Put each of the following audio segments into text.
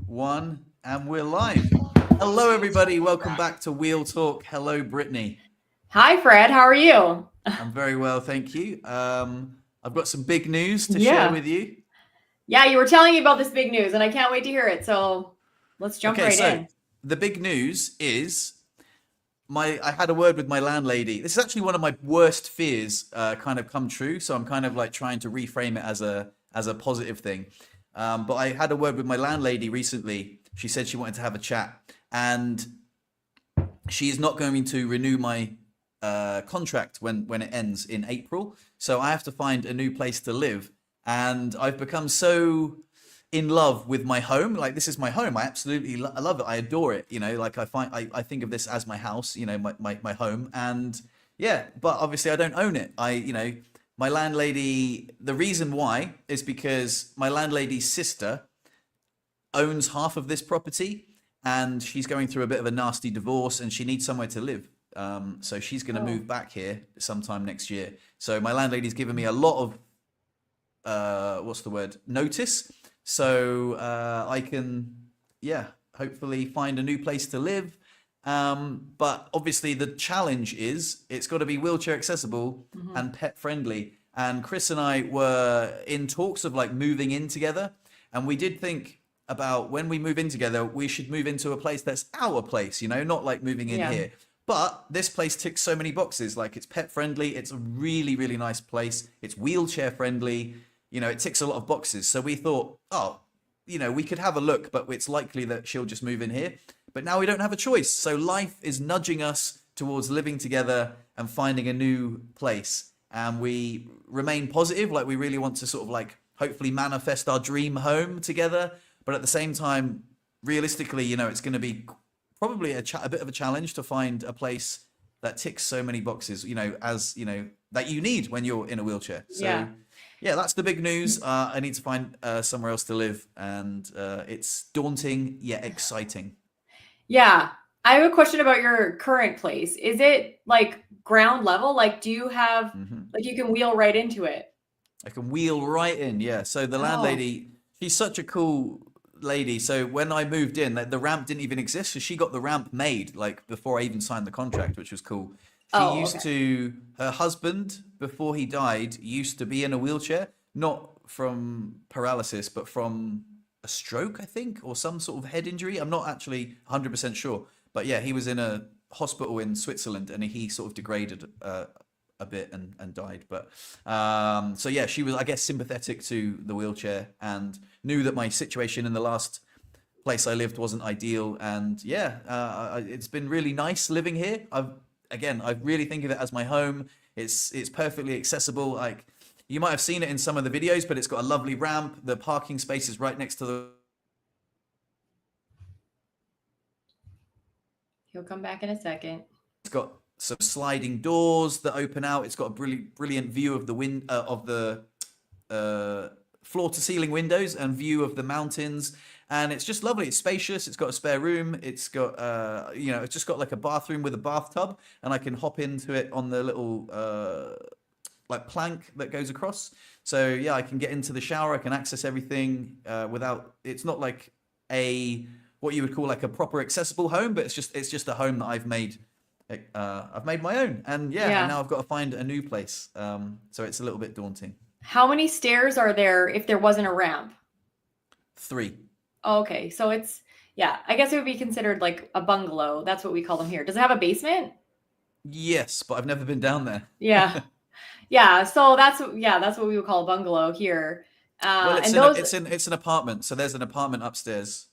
One, and we're live. Hello, everybody. Welcome back to Wheel Talk. Hello, Brittney. Hi, Fred. How are you? I'm very well, thank you. I've got some big news to share Yeah. with you. Yeah, you were telling me about this big news, and I can't wait to hear it. So let's jump Okay, right so in. the big news is I had a word with my landlady. This is actually one of my worst fears kind of come true. So I'm kind of like trying to reframe it as a positive thing. But I had a word with my landlady recently. She said she wanted to have a chat, and she is not going to renew my contract when it ends in April. So I have to find a new place to live, and I've become so in love with my home. Like, this is my home. I absolutely I love it. I adore it. Like I think of this as my house. My home, and yeah. But obviously, I don't own it. My landlady. The reason why is because my landlady's sister owns half of this property, and she's going through a bit of a nasty divorce, and she needs somewhere to live. So she's going to Oh, move back here sometime next year. So my landlady's given me a lot of what's the word, notice, so I can, yeah, hopefully find a new place to live. But obviously the challenge is it's got to be wheelchair accessible hmm. and pet friendly. And Chris and I were in talks of like moving in together, and we did think about when we move in together, we should move into a place that's our place, not like moving in Yeah. here. But this place ticks so many boxes. Like, it's pet friendly. It's a really, really nice place. It's wheelchair friendly. It ticks a lot of boxes. So we thought, oh, we could have a look, but it's likely that she'll just move in here. But now we don't have a choice. So life is nudging us towards living together and finding a new place. And we remain positive. Like, we really want to sort of like hopefully manifest our dream home together. But at the same time, realistically, it's going to be probably a bit of a challenge to find a place that ticks so many boxes, that you need when you're in a wheelchair. So, Yeah. yeah, that's the big news. I need to find somewhere else to live, and it's daunting yet exciting. Yeah. I have a question about your current place. Is it like ground level? Like, do you have, Hmm. like, you can wheel right into it? I can wheel right in, yeah. So the Oh, landlady, she's such a cool lady. So when I moved in, the ramp didn't even exist. So she got the ramp made like before I even signed the contract, which was cool. oh, okay. Her husband, before he died, used to be in a wheelchair, not from paralysis, but from a stroke, I think, or some sort of head injury. I'm not actually 100% sure. But yeah, he was in a hospital in Switzerland, and he sort of degraded a bit and died. But so yeah, she was, I guess, sympathetic to the wheelchair and knew that my situation in the last place I lived wasn't ideal. And yeah, it's been really nice living here. I really think of it as my home. It's perfectly accessible. Like, you might have seen it in some of the videos, but it's got a lovely ramp. The parking space is right next to the. He'll come back in a second. It's got some sliding doors that open out. It's got a brilliant view of the uh, floor to ceiling windows and view of the mountains. And it's just lovely. It's spacious. It's got a spare room. It's got, it's just got like a bathroom with a bathtub, and I can hop into it on the little like plank that goes across. So yeah, I can get into the shower. I can access everything without. It's not like a what you would call like a proper accessible home, but it's just a home that I've made. I've made my own, and yeah, and Yeah. now I've got to find a new place. So it's a little bit daunting. How many stairs are there if there wasn't a ramp? Three. Oh, okay. So it's, yeah, I guess it would be considered like a bungalow. That's what we call them here. Does it have a basement? Yes, but I've never been down there. Yeah. Yeah. So that's what we would call a bungalow here. Well, it's And in a, those, it's an apartment. So there's an apartment upstairs.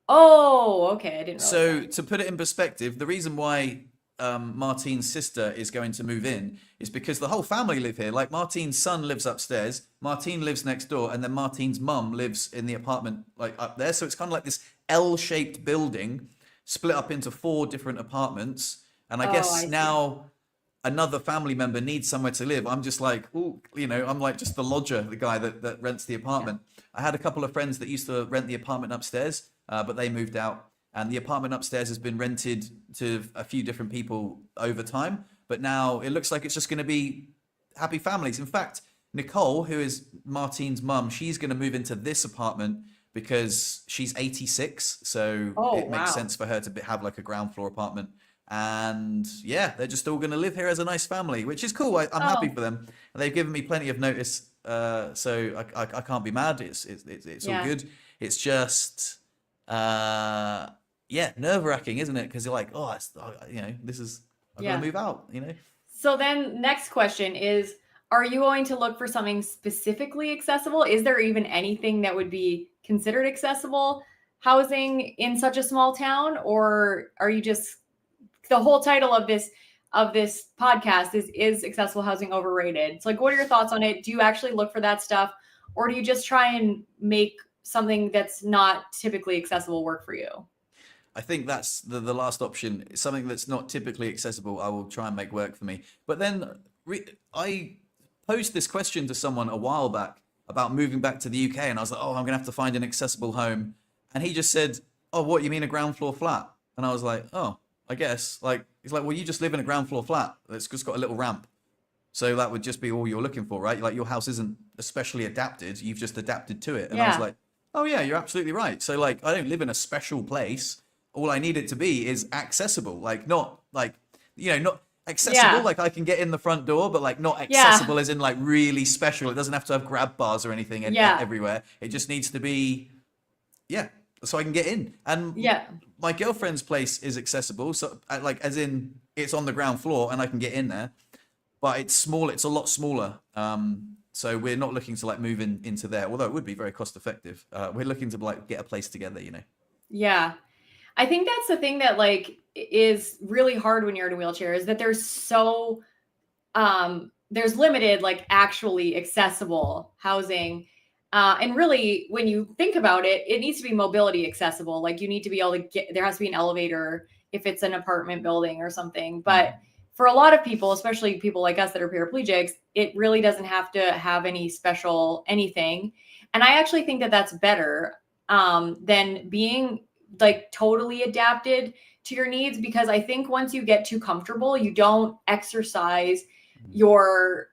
oh, okay. I didn't realize So that. to put it in perspective, the reason why Martine's sister is going to move in is because the whole family live here. Like, Martine's son lives upstairs, Martine lives next door, and then Martine's mum lives in the apartment like up there. So it's kind of like this L-shaped building split up into four different apartments. And I Oh, guess I see. now another family member needs somewhere to live. I'm just like, oh, I'm like just the lodger, the guy that rents the Yeah. apartment. I had a couple of friends that used to rent the apartment upstairs, but they moved out. And the apartment upstairs has been rented to a few different people over time. But now it looks like it's just going to be happy families. In fact, Nicole, who is Martine's mum, she's going to move into this apartment because she's 86, so Oh, it makes wow. sense for her to have like a ground floor apartment. And yeah, they're just all going to live here as a nice family, which is cool. I'm happy Oh, for them. And they've given me plenty of notice, so I can't be mad. It's all yeah. good. It's just yeah, nerve-wracking, isn't it? Because you're like, oh, this is, I've got to Yeah. move out. So then next question is, are you going to look for something specifically accessible? Is there even anything that would be considered accessible housing in such a small town? Or are you just, the whole title of this podcast is accessible housing overrated? So like, what are your thoughts on it? Do you actually look for that stuff, or do you just try and make something that's not typically accessible work for you? I think that's the last option. Something that's not typically accessible, I will try and make work for me. But then I posed this question to someone a while back about moving back to the UK, and I was like, oh, I'm gonna have to find an accessible home. And he just said, oh, what, you mean a ground floor flat? And I was like, oh, I guess. Like, he's like, well, you just live in a ground floor flat that's just got a little ramp. So that would just be all you're looking for, right? Like, your house isn't especially adapted. You've just adapted to it. And I was Yeah. like, oh yeah, you're absolutely right. So like, I don't live in a special place. All I need it to be is accessible. Like, not like, not accessible. Yeah. Like, I can get in the front door, but like not Yeah. accessible as in like really special. It doesn't have to have grab bars or anything Yeah. everywhere. It just needs to be, yeah, so I can get in. And Yeah. my girlfriend's place is accessible. So like, as in it's on the ground floor and I can get in there, but it's small. It's a lot smaller. So we're not looking to like move into there, although it would be very cost effective. We're looking to like get a place together, Yeah. I think that's the thing that like is really hard when you're in a wheelchair, is that there's limited like actually accessible housing. And really, when you think about it, it needs to be mobility accessible. Like, you need to be able to there has to be an elevator if it's an apartment building or something. But for a lot of people, especially people like us that are paraplegics, it really doesn't have to have any special anything. And I actually think that that's better than being like totally adapted to your needs, because I think once you get too comfortable, you don't exercise your,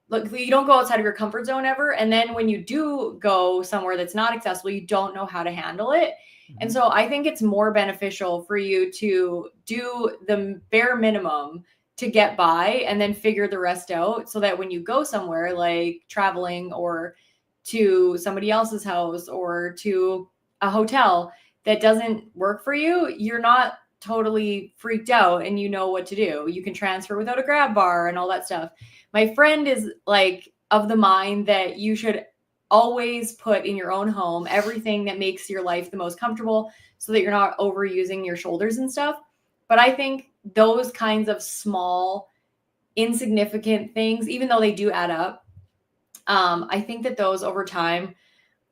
like, you don't go outside of your comfort zone ever. And then when you do go somewhere that's not accessible, you don't know how to handle it. And so I think it's more beneficial for you to do the bare minimum to get by and then figure the rest out, so that when you go somewhere like traveling or to somebody else's house or to a hotel that doesn't work for you, you're not totally freaked out and you know what to do. You can transfer without a grab bar and all that stuff. My friend is like of the mind that you should always put in your own home everything that makes your life the most comfortable, so that you're not overusing your shoulders and stuff. But I think those kinds of small, insignificant things, even though they do add up, I think that those over time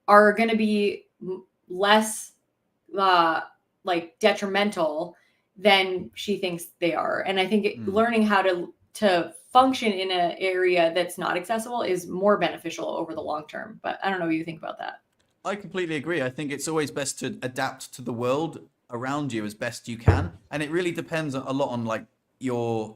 are going to be less like detrimental than she thinks they are. And I think learning how to function in an area that's not accessible is more beneficial over the long term. But I don't know what you think about that. I completely agree. I think it's always best to adapt to the world around you as best you can. And it really depends a lot on like your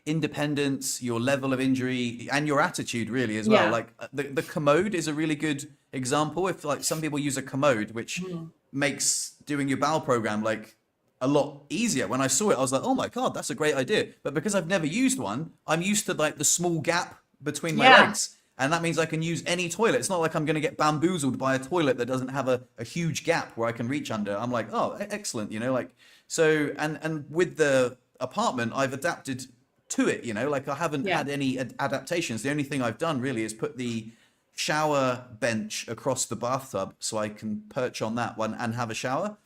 independence, your level of injury, and your attitude really as well. Yeah. Like the commode is a really good example. If like some people use a commode, which makes doing your bowel program like a lot easier. When I saw it, I was like, oh my God, that's a great idea. But because I've never used one, I'm used to like the small gap between my legs. And that means I can use any toilet. It's not like I'm going to get bamboozled by a toilet that doesn't have a huge gap where I can reach under. I'm like, oh, excellent. Like, so, and with the apartment, I've adapted to it, like I haven't had any adaptations. The only thing I've done really is put the shower bench across the bathtub so I can perch on that one and have a shower,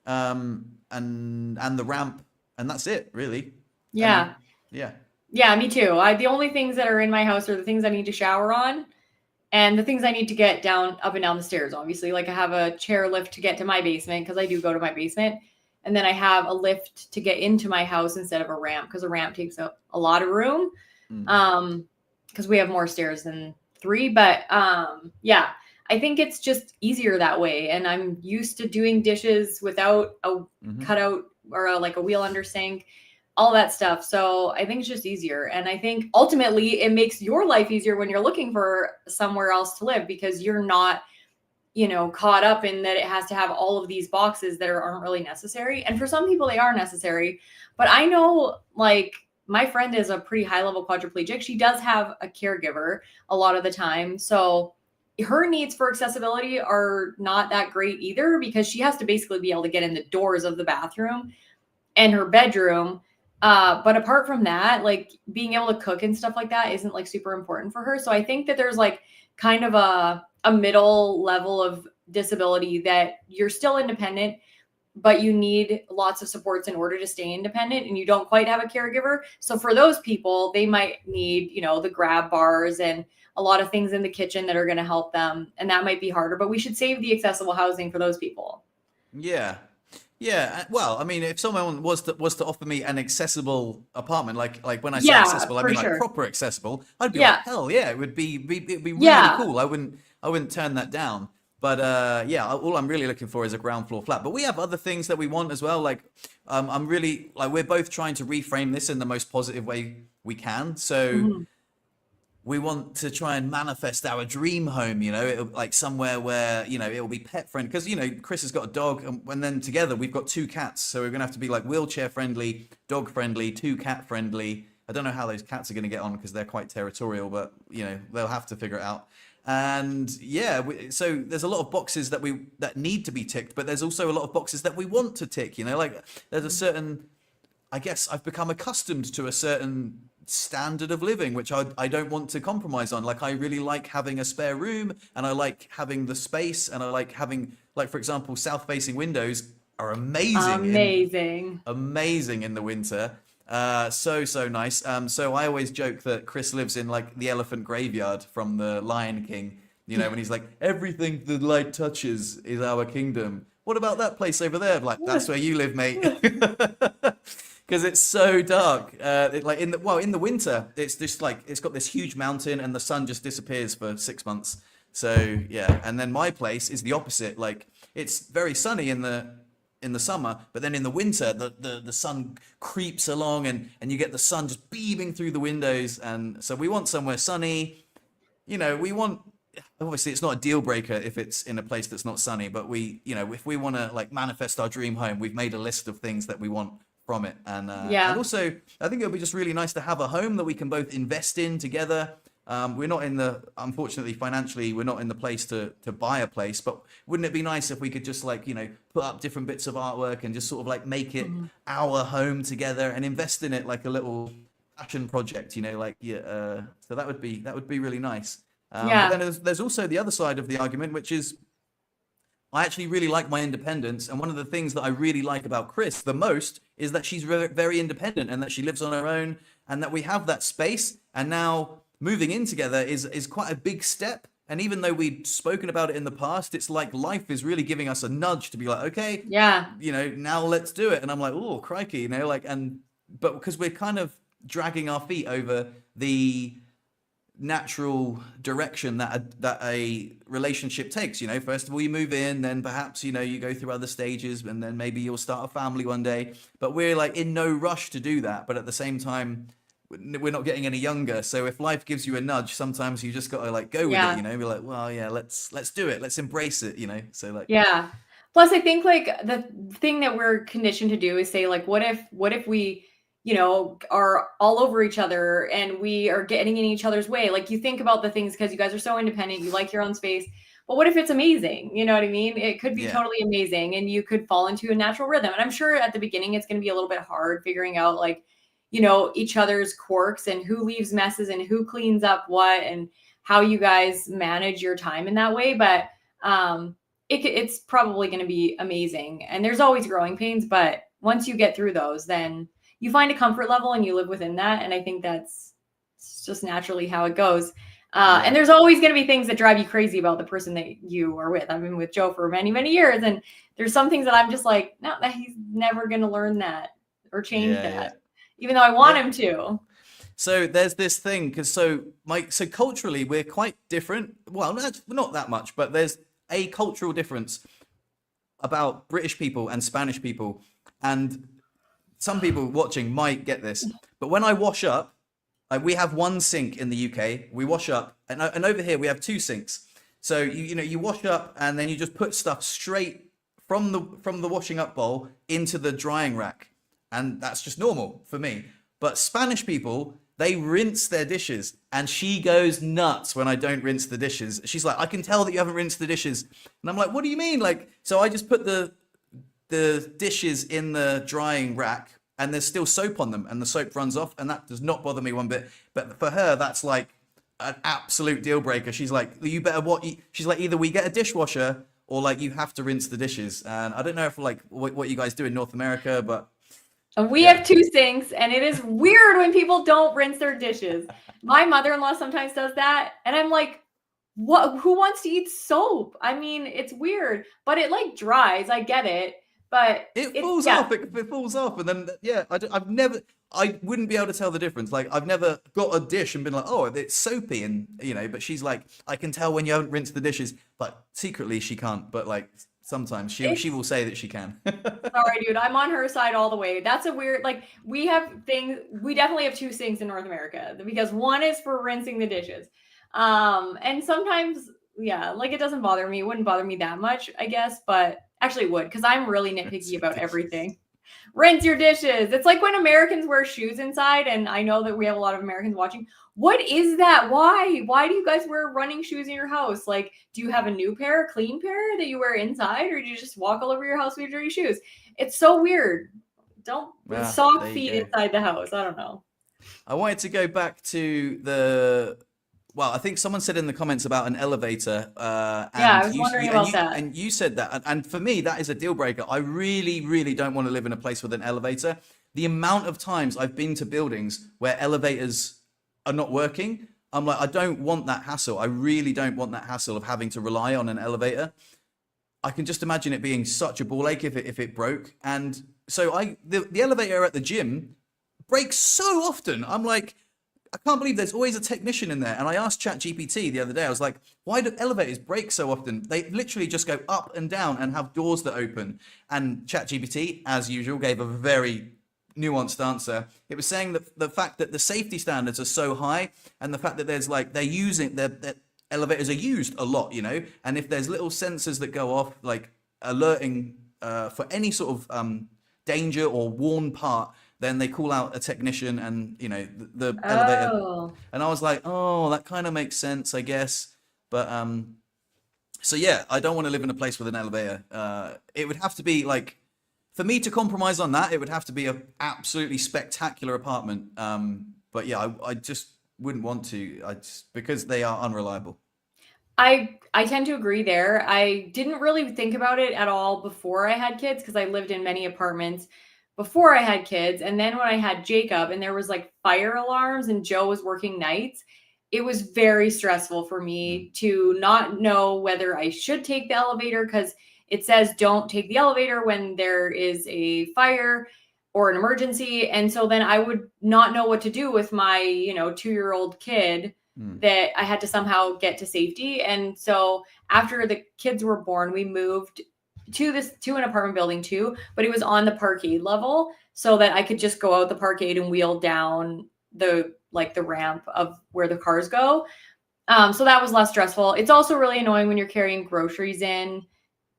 and the ramp, and that's it really. Yeah. Yeah, me too. The only things that are in my house are the things I need to shower on and the things I need to get down, up and down the stairs. Obviously, like I have a chair lift to get to my basement, because I do go to my basement. And then I have a lift to get into my house instead of a ramp, because a ramp takes up a lot of room. Because we have more stairs than 3. But yeah, I think it's just easier that way. And I'm used to doing dishes without a cutout or like a wheel under sink, all that stuff. So I think it's just easier. And I think ultimately it makes your life easier when you're looking for somewhere else to live, because you're not caught up in that it has to have all of these boxes that aren't really necessary. And for some people, they are necessary. But I know, like, my friend is a pretty high level quadriplegic. She does have a caregiver a lot of the time. So her needs for accessibility are not that great either, because she has to basically be able to get in the doors of the bathroom and her bedroom. But apart from that, like, being able to cook and stuff like that isn't like super important for her. So I think that there's like kind of a middle level of disability that you're still independent, but you need lots of supports in order to stay independent, and you don't quite have a caregiver. So for those people, they might need, the grab bars and a lot of things in the kitchen that are going to help them. And that might be harder, but we should save the accessible housing for those people. Yeah. Yeah, well, I mean, if someone was to offer me an accessible apartment, like when I say Yeah, accessible, I for mean like sure. proper accessible, I'd be like, Yeah. hell yeah, it'd be really Yeah. cool. I wouldn't turn that down. But yeah, all I'm really looking for is a ground floor flat. But we have other things that we want as well. Like, I'm really like we're both trying to reframe this in the most positive way we can. So Mhm. we want to try and manifest our dream home, it'll, like somewhere where, it'll be pet friendly. Because, Chris has got a dog, and then together we've got two cats. So we're going to have to be like wheelchair friendly, dog friendly, two cat friendly. I don't know how those cats are going to get on because they're quite territorial, but, they'll have to figure it out. And yeah, so there's a lot of boxes that need to be ticked, but there's also a lot of boxes that we want to tick, like there's a certain, I guess I've become accustomed to a certain standard of living, which I don't want to compromise on. Like, I really like having a spare room, and I like having the space, and I like having, like, for example, south facing windows are Amazing. amazing in the winter. So nice. So I always joke that Chris lives in like the elephant graveyard from the Lion King, when he's like, everything the light touches is our kingdom. What about that place over there? Like, that's where you live, mate. Because it's so dark. Like in the winter, it's just like it's got this huge mountain, and the sun just disappears for 6 months. So yeah, and then my place is the opposite. Like, it's very sunny in the summer, but then in the winter, the sun creeps along, and you get the sun just beaming through the windows. And so we want somewhere sunny. We want, obviously it's not a deal breaker if it's in a place that's not sunny, but if we want to like manifest our dream home, we've made a list of things that we want from it. And Yeah. also I think it would be just really nice to have a home that we can both invest in together. We're not unfortunately, financially, we're not in the place to buy a place, but wouldn't it be nice if we could just like, put up different bits of artwork and just sort of like make it Mhm. our home together and invest in it like a little passion project, like, yeah. So that would be really nice. But Yeah. then there's also the other side of the argument, which is I actually really like my independence. And one of the things that I really like about Chris the most is that she's very independent, and that she lives on her own, and that we have that space. And now moving in together is quite a big step. And even though we'd spoken about it in the past, it's like life is really giving us a nudge to be like, okay, Yeah. now let's do it. And I'm like, oh, crikey, like, but because we're kind of dragging our feet over the natural direction that a relationship takes. First of all, you move in, then perhaps you go through other stages, and then maybe you'll start a family one day. But we're like in no rush to do that. But at the same time, we're not getting any younger. So if life gives you a nudge, sometimes you just gotta like go with it. Yeah. Be like, well, yeah, let's do it. Let's embrace it. So like, Yeah. Plus, I think like the thing that we're conditioned to do is say like, what if we, are all over each other and we are getting in each other's way? Like, you think about the things because you guys are so independent, you like your own space. But what if it's amazing? You know what I mean? It could be yeah, totally amazing, and you could fall into a natural rhythm. And I'm sure at the beginning it's going to be a little bit hard figuring out like, each other's quirks and who leaves messes and who cleans up what, and how you guys manage your time in that way. But it's probably going to be amazing. And there's always growing pains, but once you get through those, then you find a comfort level and you live within that. And I think that's just naturally how it goes. And yeah, there's always going to be things that drive you crazy about the person that you are with. I've been with Joe for many, many years, and there's some things that I'm just like, no, that he's never going to learn that or change yeah, yeah. that, even though I want There, him to. So there's this thing, because so culturally we're quite different. Well, not that much, but there's a cultural difference about British people and Spanish people, and some people watching might get this. But when I wash up, like, we have one sink in the UK. We wash up, and over here we have two sinks. So you wash up and then you just put stuff straight from the washing up bowl into the drying rack, and that's just normal for me. But Spanish people, they rinse their dishes, and she goes nuts when I don't rinse the dishes. She's like, I can tell that you haven't rinsed the dishes, and I'm like, what do you mean? Like, so I just put the dishes in the drying rack, and there's still soap on them, and the soap runs off, and that does not bother me one bit. But for her, that's like an absolute deal breaker. She's like, you better she's like, either we get a dishwasher or like you have to rinse the dishes. And I don't know if like what you guys do in North America, but we have two sinks, and it is weird when people don't rinse their dishes. My mother-in-law sometimes does that, and I'm like, what? Who wants to eat soap? I mean, it's weird, but it like dries. I get it, but it falls off. It falls off, and then I wouldn't be able to tell the difference. Like, I've never got a dish and been like, oh, it's soapy, and but she's like, I can tell when you haven't rinsed the dishes, but secretly she can't. But like, sometimes she will say that she can. Sorry, dude, I'm on her side all the way. That's a weird, like, we definitely have two sinks in North America, because one is for rinsing the dishes. And sometimes, yeah, like, it doesn't bother me. It wouldn't bother me that much, I guess, but actually it would, because I'm really nitpicky about everything. Rinse your dishes. It's like when Americans wear shoes inside, and I know that we have a lot of Americans watching. What is that? Why? Why do you guys wear running shoes in your house? Like, do you have a new pair, a clean pair that you wear inside, or do you just walk all over your house with your dirty shoes? It's so weird. Don't sock feet inside the house. I don't know. I wanted to go back to I think someone said in the comments about an elevator. I was wondering about that. And you said that. And for me, that is a deal breaker. I really, really don't want to live in a place with an elevator. The amount of times I've been to buildings where elevators are not working, I'm like, I don't want that hassle. I really don't want that hassle of having to rely on an elevator. I can just imagine it being such a ball ache if it broke. And so the elevator at the gym breaks so often. I'm like, I can't believe there's always a technician in there. And I asked ChatGPT the other day, I was like, why do elevators break so often? They literally just go up and down and have doors that open. And ChatGPT, as usual, gave a very nuanced answer. It was saying that the fact that the safety standards are so high, and the fact that there's like, their elevators are used a lot, and if there's little sensors that go off, like alerting for any sort of danger or worn part, then they call out a technician, and the elevator. And I was like, oh, that kind of makes sense, I guess. But so yeah, I don't want to live in a place with an elevator. It would have to be like, for me to compromise on that, it would have to be an absolutely spectacular apartment. But yeah, I just wouldn't want to, because they are unreliable. I tend to agree there. I didn't really think about it at all before I had kids, because I lived in many apartments before I had kids. And then when I had Jacob, and there was like fire alarms, and Joe was working nights, it was very stressful for me to not know whether I should take the elevator, because it says don't take the elevator when there is a fire or an emergency. And so then I would not know what to do with my 2-year-old kid that I had to somehow get to safety. And so after the kids were born, we moved to an apartment building too, but it was on the parkade level, so that I could just go out the parkade and wheel down the ramp of where the cars go. So that was less stressful. It's also really annoying when you're carrying groceries in.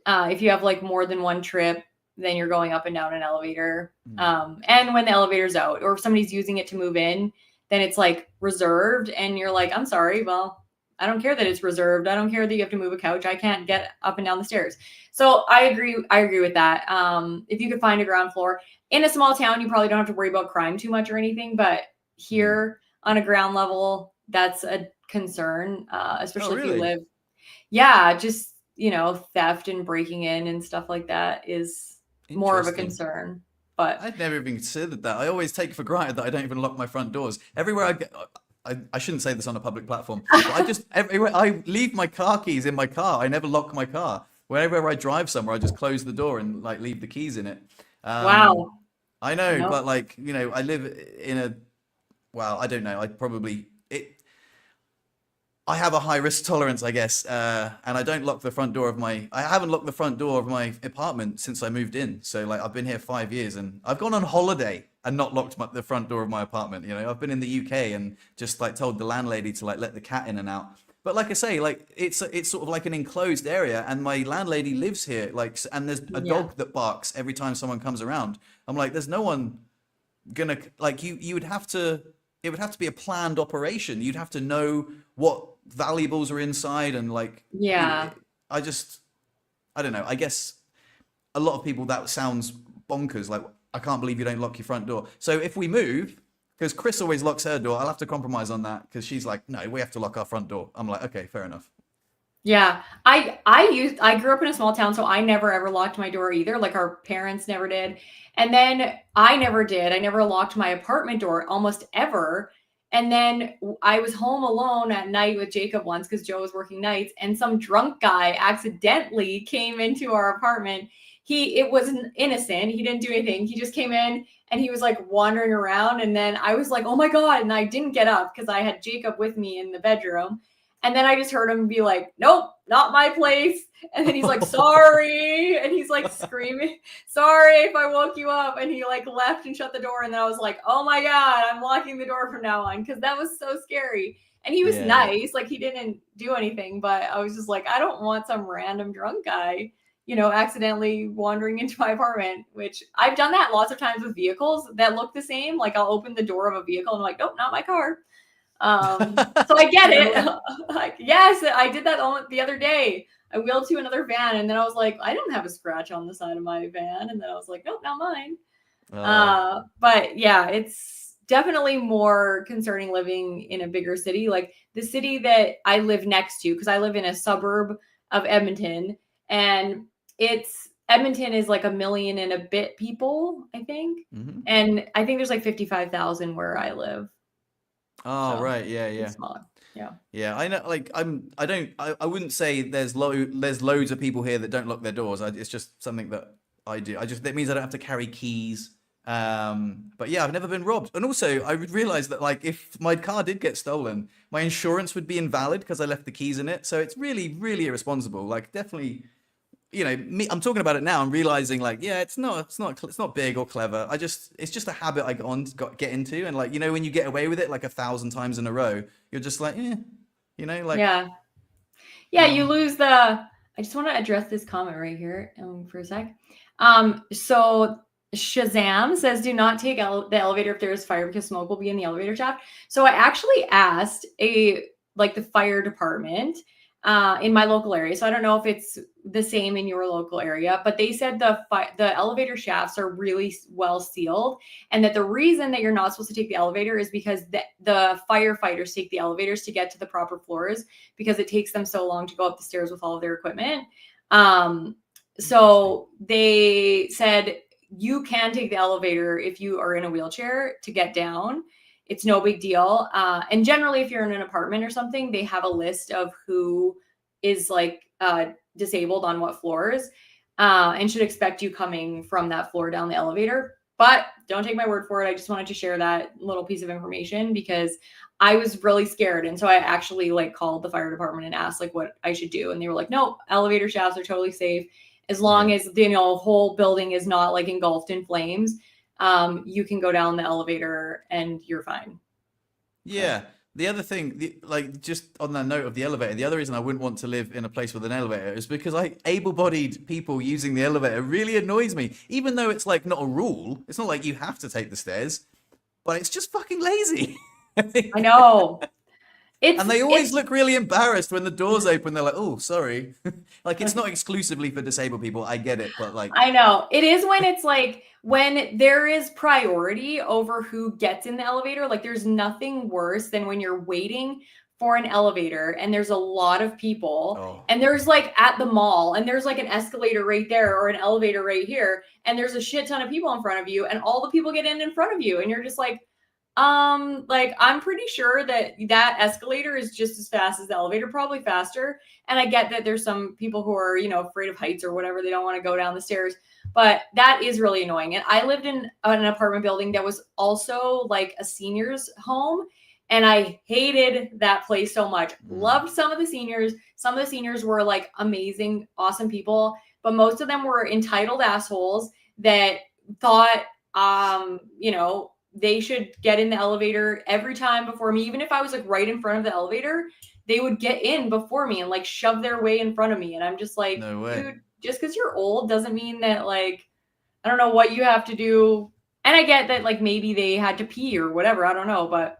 If you have like more than one trip, then you're going up and down an elevator. And when the elevator's out, or if somebody's using it to move in, then it's like reserved, and you're like, I'm sorry, well, I don't care that it's reserved. I don't care that you have to move a couch. I can't get up and down the stairs. So I agree with that. If you could find a ground floor in a small town, you probably don't have to worry about crime too much or anything. But here on a ground level, that's a concern, especially if you live. Yeah, just, theft and breaking in and stuff like that is more of a concern. But I'd never even considered that. I always take for granted that I don't even lock my front doors. Everywhere I go, I shouldn't say this on a public platform, but everywhere I leave my car keys in my car. I never lock my car. Whenever I drive somewhere, I just close the door and like leave the keys in it. Wow. I know, but like, I live in I don't know. I have a high risk tolerance, I guess. And I don't lock the front door I haven't locked the front door of my apartment since I moved in. So like, I've been here 5 years, and I've gone on holiday and not locked the front door of my apartment. I've been in the UK and just like told the landlady to like let the cat in and out. But like I say, like it's sort of like an enclosed area, and my landlady lives here. Like, and there's a Yeah. dog that barks every time someone comes around. I'm like, there's no one gonna like you would have to it would have to be a planned operation. You'd have to know what valuables are inside and like Yeah. I just I don't know. I guess a lot of people that sounds bonkers. Like I can't believe you don't lock your front door. So if we move, because Chris always locks her door, I'll have to compromise on that because she's like, no, we have to lock our front door. I'm like, okay, fair enough. Yeah. I grew up in a small town, so I never ever locked my door either. Like our parents never did. And then I never did. I never locked my apartment door almost ever. And then I was home alone at night with Jacob once because Joe was working nights, and some drunk guy accidentally came into our apartment. It was innocent. He didn't do anything. He just came in and he was like wandering around. And then I was like, oh my God. And I didn't get up because I had Jacob with me in the bedroom. And then I just heard him be like, nope, not my place. And then he's like, sorry. And he's like screaming, sorry if I woke you up. And he like left and shut the door. And then I was like, oh my God, I'm locking the door from now on. Cause that was so scary. And he was nice. Like he didn't do anything, but I was just like, I don't want some random drunk guy, accidentally wandering into my apartment, which I've done that lots of times with vehicles that look the same. Like I'll open the door of a vehicle and I'm like, nope, not my car. So I get it. Like, yes, I did that the other day. I wheeled to another van and then I was like, I don't have a scratch on the side of my van. And then I was like, nope, not mine. But yeah, it's definitely more concerning living in a bigger city. Like the city that I live next to, because I live in a suburb of Edmonton, and Edmonton is like 1 million and a bit people, I think. Mm-hmm. And I think there's like 55,000 where I live. Oh, So, right. Yeah. it's small. Yeah. Yeah. I know. Like, I wouldn't say there's loads of people here that don't lock their doors. It's just something that I do. That means I don't have to carry keys. But yeah, I've never been robbed. And also, I would realize that like if my car did get stolen, my insurance would be invalid because I left the keys in it. So it's really, really irresponsible. Like, definitely. I'm talking about it now. I'm realizing, like, yeah, it's not big or clever. It's just a habit I get into, and like, when you get away with it like 1,000 times in a row, you're just like, like, yeah. You lose the. I just want to address this comment right here for a sec. So Shazam says, "Do not take the elevator if there is fire because smoke will be in the elevator shaft." So I actually asked the fire department in my local area. So I don't know if it's the same in your local area, but they said the elevator shafts are really well sealed, and that the reason that you're not supposed to take the elevator is because the firefighters take the elevators to get to the proper floors because it takes them so long to go up the stairs with all of their equipment. So they said you can take the elevator if you are in a wheelchair to get down. It's no big deal. And generally, if you're in an apartment or something, they have a list of who is like disabled on what floors and should expect you coming from that floor down the elevator. But don't take my word for it. I just wanted to share that little piece of information because I was really scared. And so I actually called the fire department and asked what I should do. And they were like, no, elevator shafts are totally safe. As long as the whole building is not engulfed in flames. You can go down the elevator and you're fine. Yeah. The other thing, just on that note of the elevator, the other reason I wouldn't want to live in a place with an elevator is because able-bodied people using the elevator really annoys me. Even though it's not a rule, it's not like you have to take the stairs, but it's just fucking lazy. I know. And they always look really embarrassed when the doors open. They're like, "Oh, sorry." It's not exclusively for disabled people. I get it, but I know. It is when it's when there is priority over who gets in the elevator. There's nothing worse than when you're waiting for an elevator and there's a lot of people and there's at the mall and there's an escalator right there or an elevator right here and there's a shit ton of people in front of you and all the people get in front of you and you're just I'm pretty sure that escalator is just as fast as the elevator, probably faster. And I get that there's some people who are, afraid of heights or whatever. They don't want to go down the stairs, but that is really annoying. And I lived in an apartment building that was also a seniors home. And I hated that place so much. Loved some of the seniors. Some of the seniors were amazing, awesome people, but most of them were entitled assholes that thought, they should get in the elevator every time before me. Even if I was right in front of the elevator, they would get in before me and like shove their way in front of me. And I'm just like, No way. dude, just because you're old doesn't mean that like, I don't know what you have to do. And I get that like maybe they had to pee or whatever. I don't know, but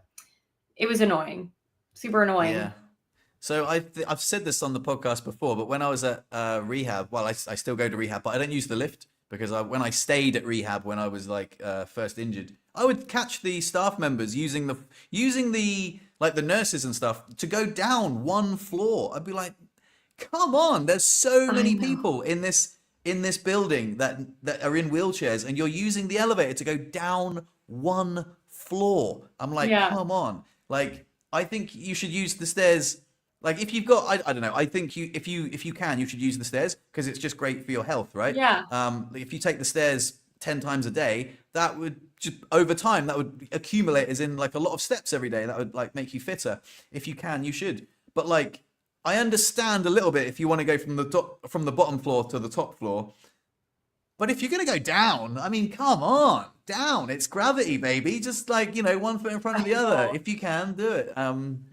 it was annoying. Super annoying. Yeah. So I've said this on the podcast before, but when I was at rehab, well, I still go to rehab, but I don't use the lift because when I stayed at rehab when I was like first injured, I would catch the staff members using the like the nurses and stuff to go down one floor. I'd be like, come on, there's so many people in this building that are in wheelchairs, and you're using the elevator to go down one floor. I'm like, come on, like I think you should use the stairs. Like if you've got, I don't know. I think if you can, you should use the stairs because it's just great for your health, right? Yeah. If you take the stairs 10 times a day, that would just over time that would accumulate as in like a lot of steps every day. That would like make you fitter. If you can, you should. But like I understand a little bit if you want to go from the bottom floor to the top floor. But if you're going to go down, I mean, come on, down. It's gravity, baby. Just like, one foot in front of the other. If you can, do it.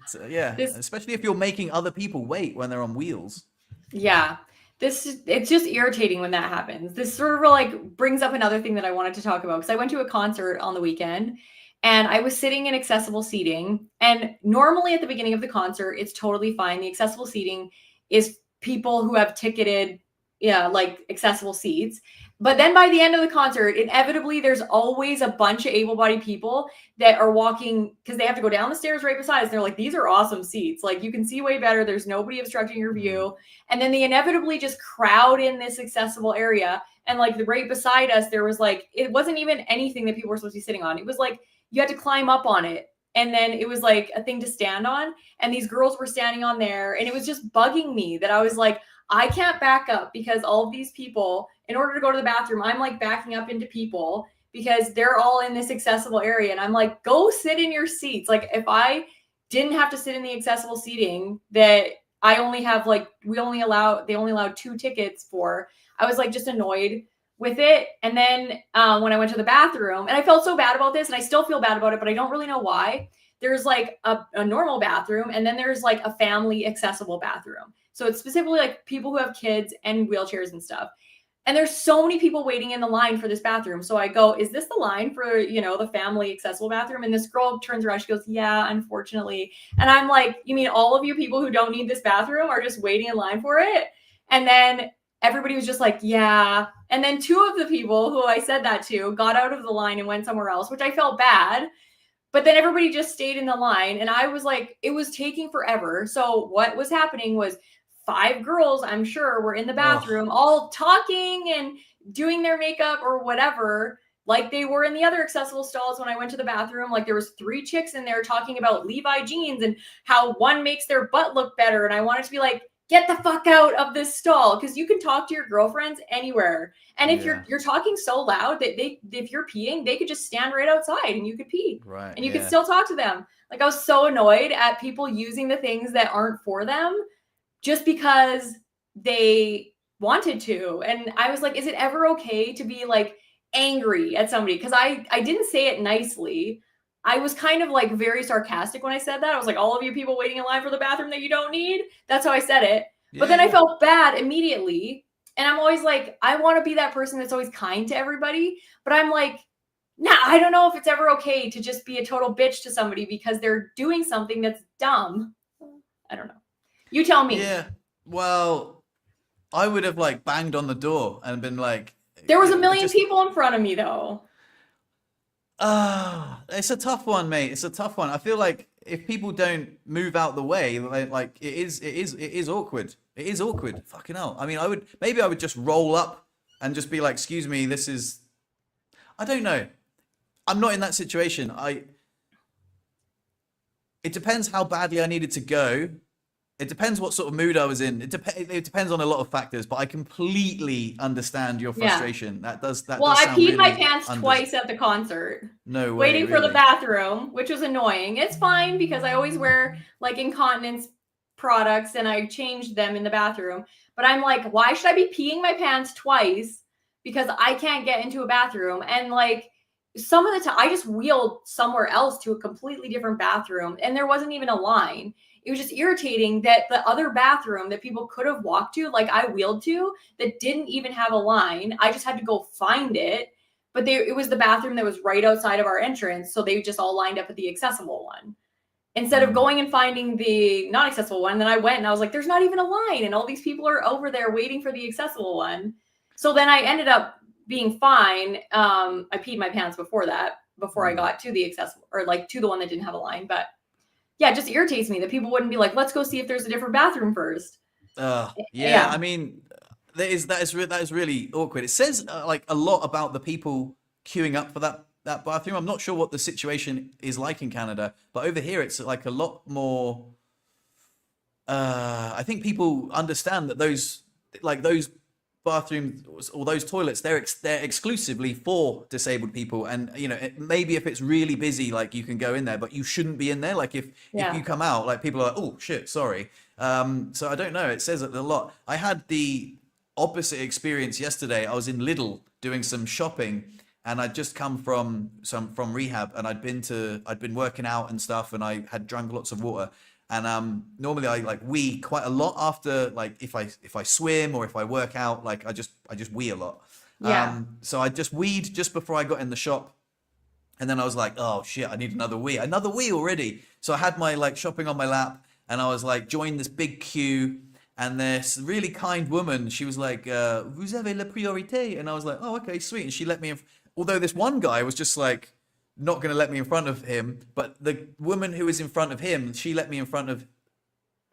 So, yeah, especially if you're making other people wait when they're on wheels. Yeah. It's just irritating when that happens. This sort of like brings up another thing that I wanted to talk about because I went to a concert on the weekend and I was sitting in accessible seating. And normally at the beginning of the concert, it's totally fine. The accessible seating is people who have ticketed, like accessible seats. But then by the end of the concert, inevitably, there's always a bunch of able-bodied people that are walking because they have to go down the stairs right beside us. They're like, these are awesome seats. Like you can see way better. There's nobody obstructing your view. And then they inevitably just crowd in this accessible area. And like right beside us, there was like, it wasn't even anything that people were supposed to be sitting on. It was like, you had to climb up on it. And then it was like a thing to stand on. And these girls were standing on there. And it was just bugging me that I was like, I can't back up because all of these people, in order to go to the bathroom, I'm like backing up into people because they're all in this accessible area. And I'm like, go sit in your seats. Like if I didn't have to sit in the accessible seating that I only have like, they only allowed 2 tickets for, I was like just annoyed with it. And then when I went to the bathroom, and I felt so bad about this and I still feel bad about it, but I don't really know why. There's like a normal bathroom and then there's like a family accessible bathroom. So it's specifically like people who have kids and wheelchairs and stuff. And there's so many people waiting in the line for this bathroom. So I go, is this the line for, the family accessible bathroom? And this girl turns around, she goes, yeah, unfortunately. And I'm like, you mean all of you people who don't need this bathroom are just waiting in line for it? And then everybody was just like, yeah. And then 2 of the people who I said that to got out of the line and went somewhere else, which I felt bad. But then everybody just stayed in the line. And I was like, it was taking forever. So what was happening was 5 girls, I'm sure, were in the bathroom all talking and doing their makeup or whatever, like they were in the other accessible stalls when I went to the bathroom. Like there was 3 chicks in there talking about Levi jeans and how one makes their butt look better. And I wanted to be like, get the fuck out of this stall because you can talk to your girlfriends anywhere. And if you're talking so loud that if you're peeing, they could just stand right outside and you could pee. Right. And you could still talk to them. Like I was so annoyed at people using the things that aren't for them just because they wanted to. And I was like, is it ever okay to be like angry at somebody? Because I didn't say it nicely. I was kind of like very sarcastic when I said that. I was like, all of you people waiting in line for the bathroom that you don't need. That's how I said it. But then I felt bad immediately. And I'm always like, I want to be that person that's always kind to everybody. But I'm like, nah, I don't know if it's ever okay to just be a total bitch to somebody because they're doing something that's dumb. I don't know. You tell me. Yeah. Well, I would have like banged on the door and been like, there was a million people in front of me though. It's a tough one, mate. It's a tough one. I feel like if people don't move out the way, like it is awkward. It is awkward. Fucking hell. I mean, I would just roll up and just be like, excuse me, I don't know. I'm not in that situation. It depends how badly I needed to go. It depends what sort of mood I was in. It depends on a lot of factors, but I completely understand your frustration. Yeah. Well, I peed my pants twice at the concert. No way. Waiting for the bathroom, which was annoying. It's fine because I always wear like incontinence products and I changed them in the bathroom. But I'm like, why should I be peeing my pants twice because I can't get into a bathroom? And like some of the time I just wheeled somewhere else to a completely different bathroom and there wasn't even a line. it was just irritating that the other bathroom that people could have walked to, like I wheeled to, that didn't even have a line. I just had to go find it. But it was the bathroom that was right outside of our entrance. So they just all lined up at the accessible one. Instead of going and finding the non-accessible one, then I went and I was like, there's not even a line. And all these people are over there waiting for the accessible one. So then I ended up being fine. I peed my pants before I got to the accessible, or like to the one that didn't have a line. But yeah, it just irritates me that people wouldn't be like, let's go see if there's a different bathroom first. Yeah, I mean, that is really awkward. It says like a lot about the people queuing up for that bathroom. I'm not sure what the situation is like in Canada, but over here it's like a lot more. I think people understand that those bathrooms or those toilets, they're exclusively for disabled people, and maybe if it's really busy, like you can go in there, but you shouldn't be in there. Like if you come out, like people are like, oh shit, sorry. So I don't know, it says it a lot. I had the opposite experience yesterday. I was in Lidl doing some shopping, and I'd just come from rehab, and I'd been working out and stuff, and I had drunk lots of water. And normally I like wee quite a lot after, like if I swim or if I work out, like I just wee a lot. So I just weed just before I got in the shop, and then I was like, oh shit, I need another wee already. So I had my like shopping on my lap, and I was like joined this big queue, and this really kind woman, she was like, vous avez la priorité, and I was like, oh okay, sweet, and she let me in. Although this one guy was just like not going to let me in front of him, but the woman who was in front of him, she let me in front of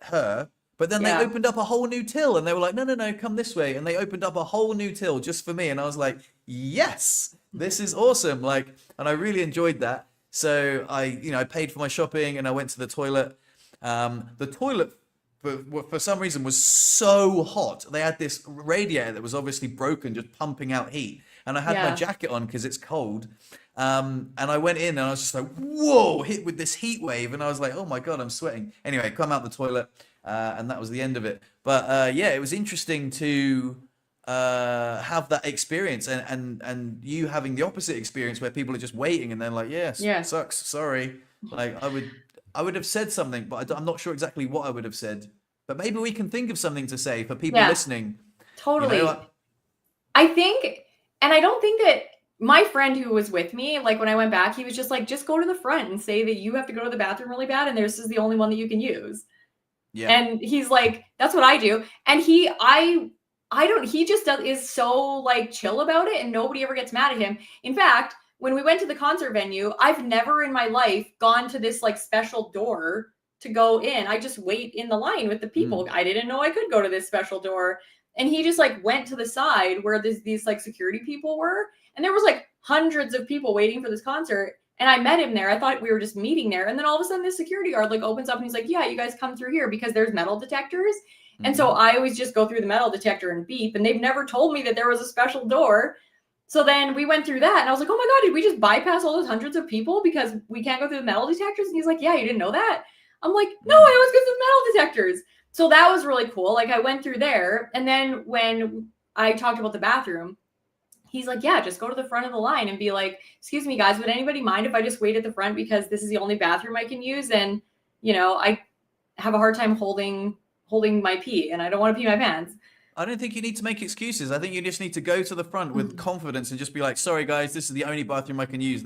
her. But then they opened up a whole new till, and they were like, no, come this way. And they opened up a whole new till just for me. And I was like, yes, this is awesome. Like, and I really enjoyed that. So I paid for my shopping, and I went to the toilet. The toilet, for some reason, was so hot. They had this radiator that was obviously broken, just pumping out heat. And I had my jacket on because it's cold. And I went in, and I was just like, whoa, hit with this heat wave. And I was like, oh my God, I'm sweating. Anyway, come out the toilet, and that was the end of it. But it was interesting to have that experience, and you having the opposite experience where people are just waiting, and they're like, yes, sucks, sorry. Like I would have said something, but I'm not sure exactly what I would have said. But maybe we can think of something to say for people listening. Totally. I think, and I don't think that my friend who was with me, like when I went back, he was just like, just go to the front and say that you have to go to the bathroom really bad, and this is the only one that you can use. Yeah. And he's like, that's what I do. And he just is so like chill about it, and nobody ever gets mad at him. In fact, when we went to the concert venue, I've never in my life gone to this like special door to go in. I just wait in the line with the people. I didn't know I could go to this special door. And he just like went to the side where these like security people were. And there was like hundreds of people waiting for this concert. And I met him there. I thought we were just meeting there. And then all of a sudden this security guard like opens up, and he's like, yeah, you guys come through here because there's metal detectors. And so I always just go through the metal detector and beep. And they've never told me that there was a special door. So then we went through that, and I was like, oh my God, did we just bypass all those hundreds of people because we can't go through the metal detectors? And he's like, yeah, you didn't know that? I'm like, no, I always go through the metal detectors. So that was really cool. Like I went through there, and then when I talked about the bathroom, he's like, yeah, just go to the front of the line and be like, excuse me, guys, would anybody mind if I just wait at the front because this is the only bathroom I can use? And, I have a hard time holding my pee, and I don't want to pee my pants. I don't think you need to make excuses. I think you just need to go to the front with confidence and just be like, sorry, guys, this is the only bathroom I can use.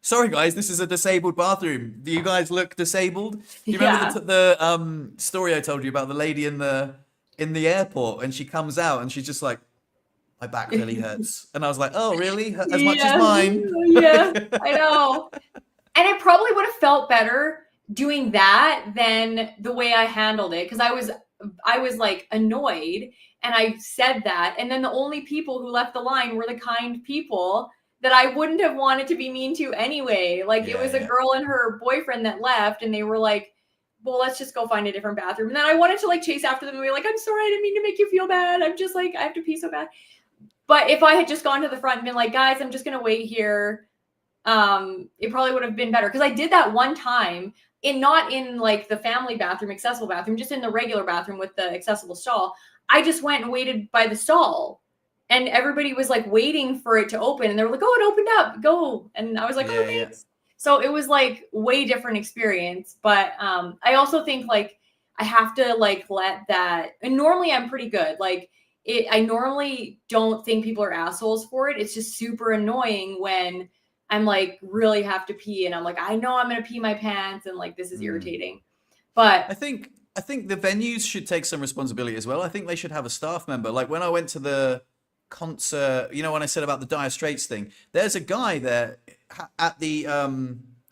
Sorry, guys, this is a disabled bathroom. Do you guys look disabled? Do you remember the story I told you about the lady in the airport, and she comes out and she's just like, my back really hurts. And I was like, oh, really? As much as mine? Yeah, I know. And it probably would have felt better doing that than the way I handled it, because I was like annoyed, and I said that. And then the only people who left the line were the kind people that I wouldn't have wanted to be mean to anyway. Like it was a girl and her boyfriend that left, and they were like, well, let's just go find a different bathroom. And then I wanted to like chase after them and be like, I'm sorry, I didn't mean to make you feel bad. I'm just like, I have to pee so bad. But if I had just gone to the front and been like, guys, I'm just going to wait here, it probably would have been better. Because I did that one time, not in like the family bathroom, accessible bathroom, just in the regular bathroom with the accessible stall. I just went and waited by the stall, and everybody was like waiting for it to open, and they were like, oh, it opened up, go. And I was like, thanks. So it was like way different experience. But I also think like I have to like let that, and normally I'm pretty good. Like I normally don't think people are assholes for it. It's just super annoying when I'm like really have to pee and I'm like, I know I'm gonna pee my pants and like this is irritating. But I think the venues should take some responsibility as well. I think they should have a staff member. Like when I went to the concert, when I said about the Dire Straits thing, there's a guy there at the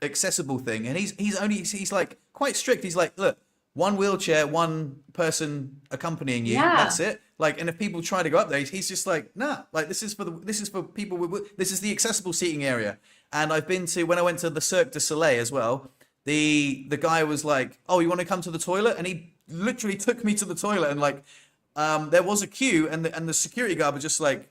accessible thing, and he's like quite strict. He's like, look, one wheelchair, one person accompanying you. yeah. That's it. Like, and if people try to go up there, he's just like, nah. Like this is for people with this is the accessible seating area. And I've been to when I went to the Cirque du Soleil as well. The guy was like, "Oh, you want to come to the toilet?" And he literally took me to the toilet, and like, there was a queue, and the security guard was just like,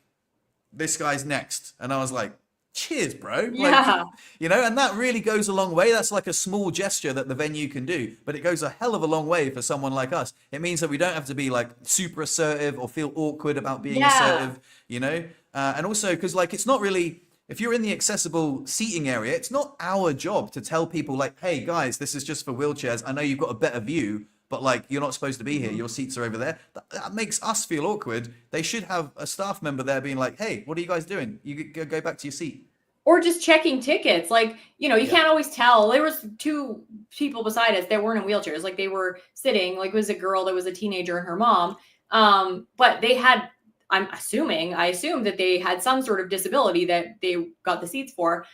"This guy's next," and I was like, "Cheers, bro!" Like, Yeah. and that really goes a long way. That's like a small gesture that the venue can do, but it goes a hell of a long way for someone like us. It means that we don't have to be like super assertive or feel awkward about being assertive, and also because like it's not really. If you're in the accessible seating area, it's not our job to tell people like, hey guys, this is just for wheelchairs. I know you've got a better view, but like you're not supposed to be here. Your seats are over there. That makes us feel awkward. They should have a staff member there being like, hey, what are you guys doing? You go back to your seat. Or just checking tickets. Like, you can't always tell. There was two people beside us that weren't in wheelchairs. Like they were sitting, like it was a girl that was a teenager and her mom. But they had, I assumed that they had some sort of disability that they got the seats for.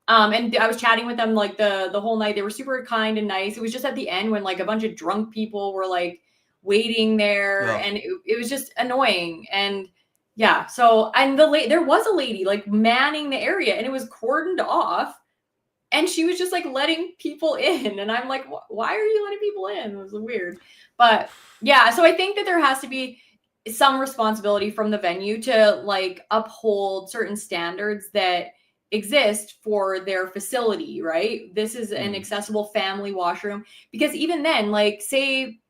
And I was chatting with them like the whole night. They were super kind and nice. It was just at the end when like a bunch of drunk people were like waiting there, and it was just annoying. And yeah, so and there was a lady like manning the area, and it was cordoned off, and she was just like letting people in, and I'm like, why are you letting people in? It was weird, but yeah. So I think that there has to be some responsibility from the venue to like uphold certain standards that exist for their facility, right? This is an accessible family washroom, because even then, like say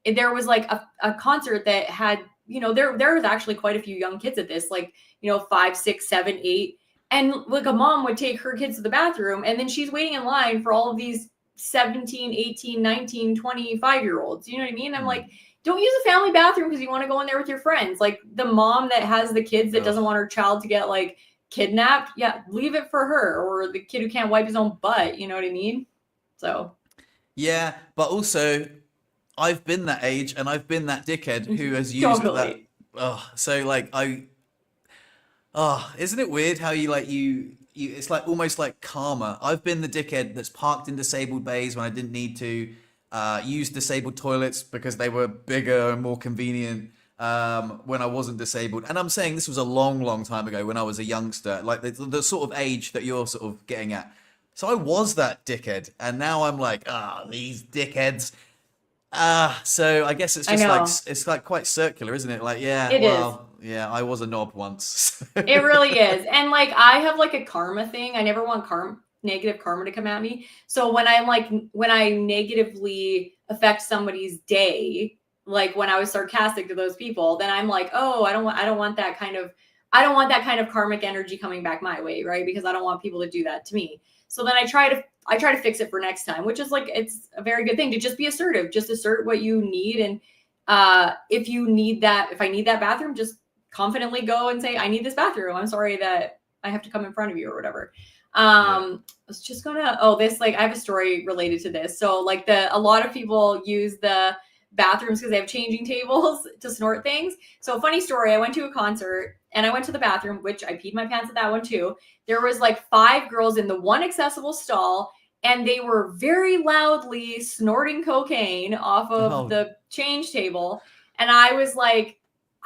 there was like a concert that had, there was actually quite a few young kids at this, like, 5, 6, 7, 8. And like a mom would take her kids to the bathroom, and then she's waiting in line for all of these 17, 18, 19, 25-year-olds. You know what I mean? I'm like, don't use a family bathroom because you want to go in there with your friends. Like the mom that has the kids that doesn't want her child to get like kidnapped. Yeah, leave it for her, or the kid who can't wipe his own butt. You know what I mean? So. Yeah, but also I've been that age and I've been that dickhead who has used that. Oh, so like isn't it weird how you like you it's like almost like karma. I've been the dickhead that's parked in disabled bays when I didn't need to, use disabled toilets because they were bigger and more convenient when I wasn't disabled. And I'm saying this was a long, long time ago when I was a youngster, like the sort of age that you're sort of getting at. So I was that dickhead, and now I'm like, these dickheads. So I guess it's just it's like quite circular, isn't it? Like, yeah, yeah, I was a knob once. It really is. And like I have like a karma thing. I never want negative karma to come at me. So when I negatively affect somebody's day, like when I was sarcastic to those people, then I'm like, oh, I don't want that kind of karmic energy coming back my way, right? Because I don't want people to do that to me. So then I try to fix it for next time, which is like, it's a very good thing to just be assertive, just assert what you need. And if I need that bathroom, just confidently go and say, I need this bathroom. I'm sorry that I have to come in front of you or whatever. I was just I have a story related to this. So like a lot of people use the bathrooms because they have changing tables to snort things. So funny story, I went to a concert and I went to the bathroom, which I peed my pants at that one too. There was like 5 girls in the one accessible stall, and they were very loudly snorting cocaine off of the change table. And I was like,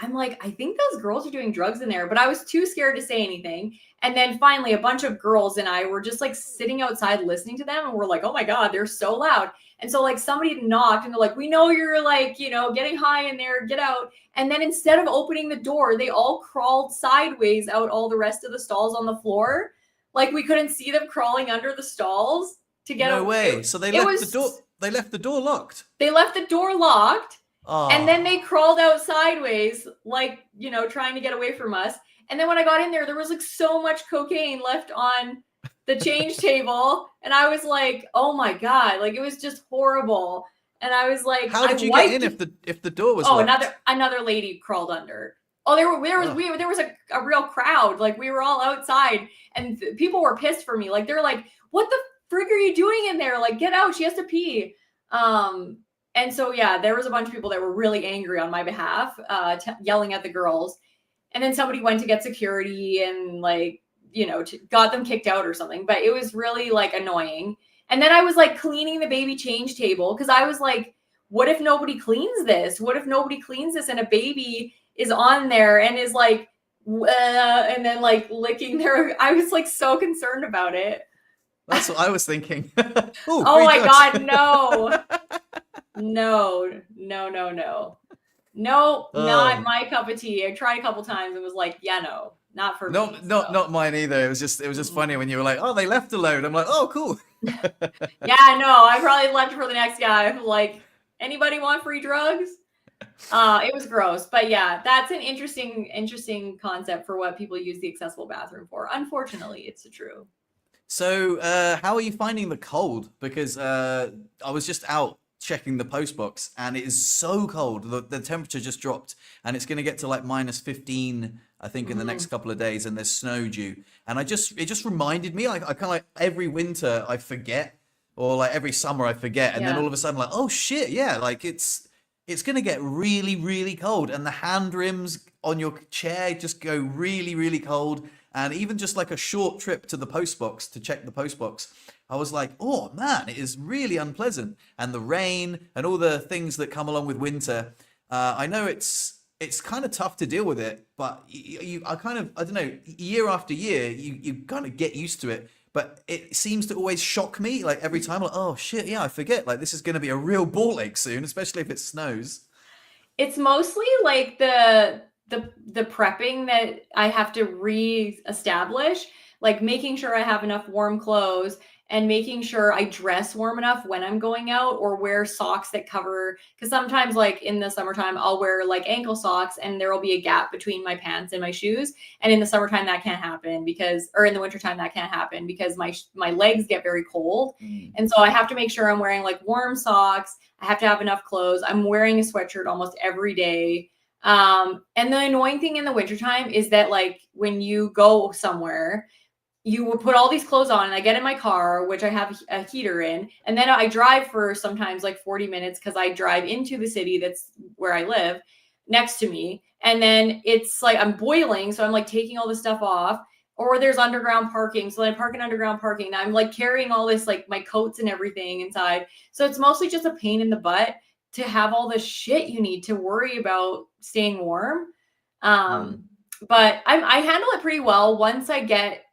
I think those girls are doing drugs in there, but I was too scared to say anything. And then finally a bunch of girls and I were just like sitting outside listening to them, and we're like, oh my God, they're so loud. And so like somebody knocked and they're like, we know you're like, getting high in there, get out. And then instead of opening the door, they all crawled sideways out all the rest of the stalls on the floor. Like we couldn't see them crawling under the stalls to get out. No way. So they left the door locked. They left the door locked. Oh. And then they crawled out sideways, like, trying to get away from us. And then when I got in there was like so much cocaine left on the change table, and I was like, oh my God, like it was just horrible. And I was like, How I did you get wiped in it. if the door was Oh, locked? another lady crawled under. Oh, Oh, there was a real crowd. Like we were all outside, and people were pissed for me. Like they're like, "What the frig are you doing in there? Like get out. She has to pee." And so yeah, there was a bunch of people that were really angry on my behalf, yelling at the girls. And then somebody went to get security and like got them kicked out or something. But it was really like annoying. And then I was like cleaning the baby change table because I was like, what if nobody cleans this? What if nobody cleans this and a baby is on there and is like, and then like licking their. I was like so concerned about it. that's what I was thinking. Oh, Oh free my drugs. God, no, no, no, no, no, no, not Oh, my cup of tea. I tried a couple times and was like, yeah, no, not for me. So. not mine either. It was just funny when you were like, oh, they left alone. I'm like, oh, cool. Yeah, no, I probably left for the next guy. Like, anybody want free drugs? It was gross, but yeah, that's an interesting concept for what people use the accessible bathroom for. Unfortunately, it's true. So, how are you finding the cold? Because I was just out checking the post box, and it is so cold. The temperature just dropped, and it's going to get to like -15, I think, in the next Mhm. couple of days, and there's snow due. And it just reminded me, I kind of like every winter I forget, or like every summer I forget, and then Yeah. all of a sudden like, oh shit, yeah, like it's going to get really, really cold, and the hand rims on your chair just go really, really cold. And even just like a short trip to the post box to check the post box, I was like, oh man, it is really unpleasant. And the rain and all the things that come along with winter. I know it's kind of tough to deal with it, but I don't know, year after year, you kind of get used to it. But it seems to always shock me, like every time, like, oh shit, yeah, I forget. Like this is going to be a real ball ache soon, especially if it snows. It's mostly like the prepping that I have to re-establish, like making sure I have enough warm clothes and making sure I dress warm enough when I'm going out or wear socks that cover because sometimes like in the summertime I'll wear like ankle socks and there will be a gap between my pants and my shoes. And in the summertime that can't happen because or in the wintertime that can't happen because my legs get very cold. Mm. And so I have to make sure I'm wearing like warm socks. I have to have enough clothes. I'm wearing a sweatshirt almost every day. And the annoying thing in the wintertime is that like when you go somewhere, you will put all these clothes on and I get in my car, which I have a heater in, and then I drive for sometimes like 40 minutes because I drive into the city that's where I live next to me. And then it's like I'm boiling. So I'm like taking all this stuff off. Or there's underground parking. So I park in underground parking. Now I'm like carrying all this, like my coats and everything inside. So it's mostly just a pain in the butt to have all the shit you need to worry about staying warm. Mm. Um, but I handle it pretty well once I get,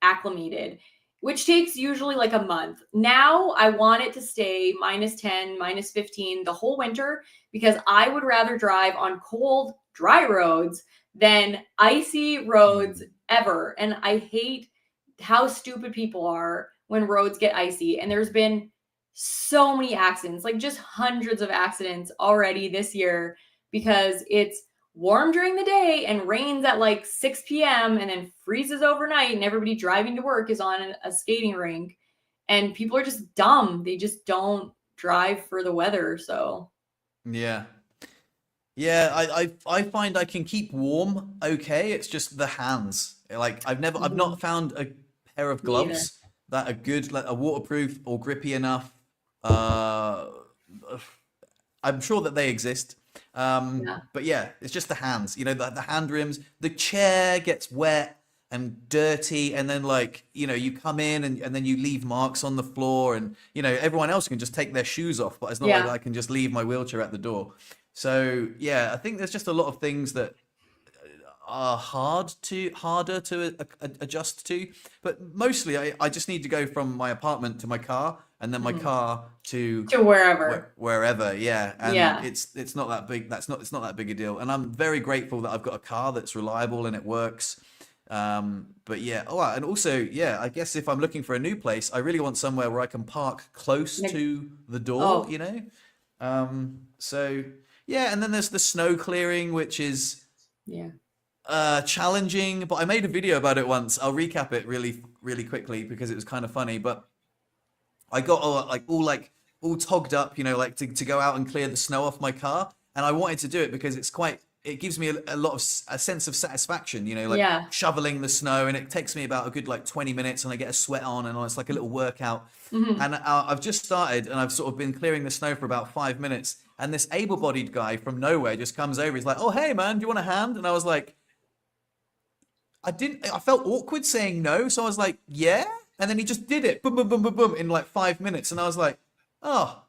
acclimated, which takes usually like a month. Now I want it to stay -10, -15 the whole winter because I would rather drive on cold, dry roads than icy roads Mm. ever. And I hate how stupid people are when roads get icy. And there's been so many accidents, like just hundreds of accidents already this year because it's warm during the day and rains at like 6 p.m. and then freezes overnight and everybody driving to work is on a skating rink and people are just dumb. They just don't drive for the weather. So Yeah. Yeah, I find I can keep warm okay. It's just the hands. Like I've mhm, not found a pair of me either. gloves that are good, like are waterproof or grippy enough. Uh, I'm sure that they exist. Yeah. But yeah, it's just the hands. The hand rims. The chair gets wet and dirty, and then like you come in and then you leave marks on the floor, and everyone else can just take their shoes off, but it's not like Yeah. I can just leave my wheelchair at the door. So yeah, I think there's just a lot of things that are harder to adjust to, but mostly I just need to go from my apartment to my car and then my Mhm. car to To wherever. wherever, yeah. And Yeah. it's not that big. It's not that big a deal, and I'm very grateful that I've got a car that's reliable and it works. But yeah, oh, and also, yeah, I guess if I'm looking for a new place, I really want somewhere where I can park close Like, to the door, oh, so yeah. And then there's the snow clearing, which is yeah. challenging, but I made a video about it once. I'll recap it really really quickly because it was kind of funny. But I got all togged up, like to go out and clear the snow off my car, and I wanted to do it because it gives me a lot of a sense of satisfaction, like Yeah. shoveling the snow, and it takes me about a good like 20 minutes, and I get a sweat on, and it's like a little workout. Mhm. And I've just started, and I've sort of been clearing the snow for about 5 minutes, and this able-bodied guy from nowhere just comes over. He's like, "Oh, hey man, do you want a hand?" And I was like, I felt awkward saying no, so I was like, "Yeah." And then he just did it, boom, boom, boom, boom, boom, in like 5 minutes, and I was like, "Oh,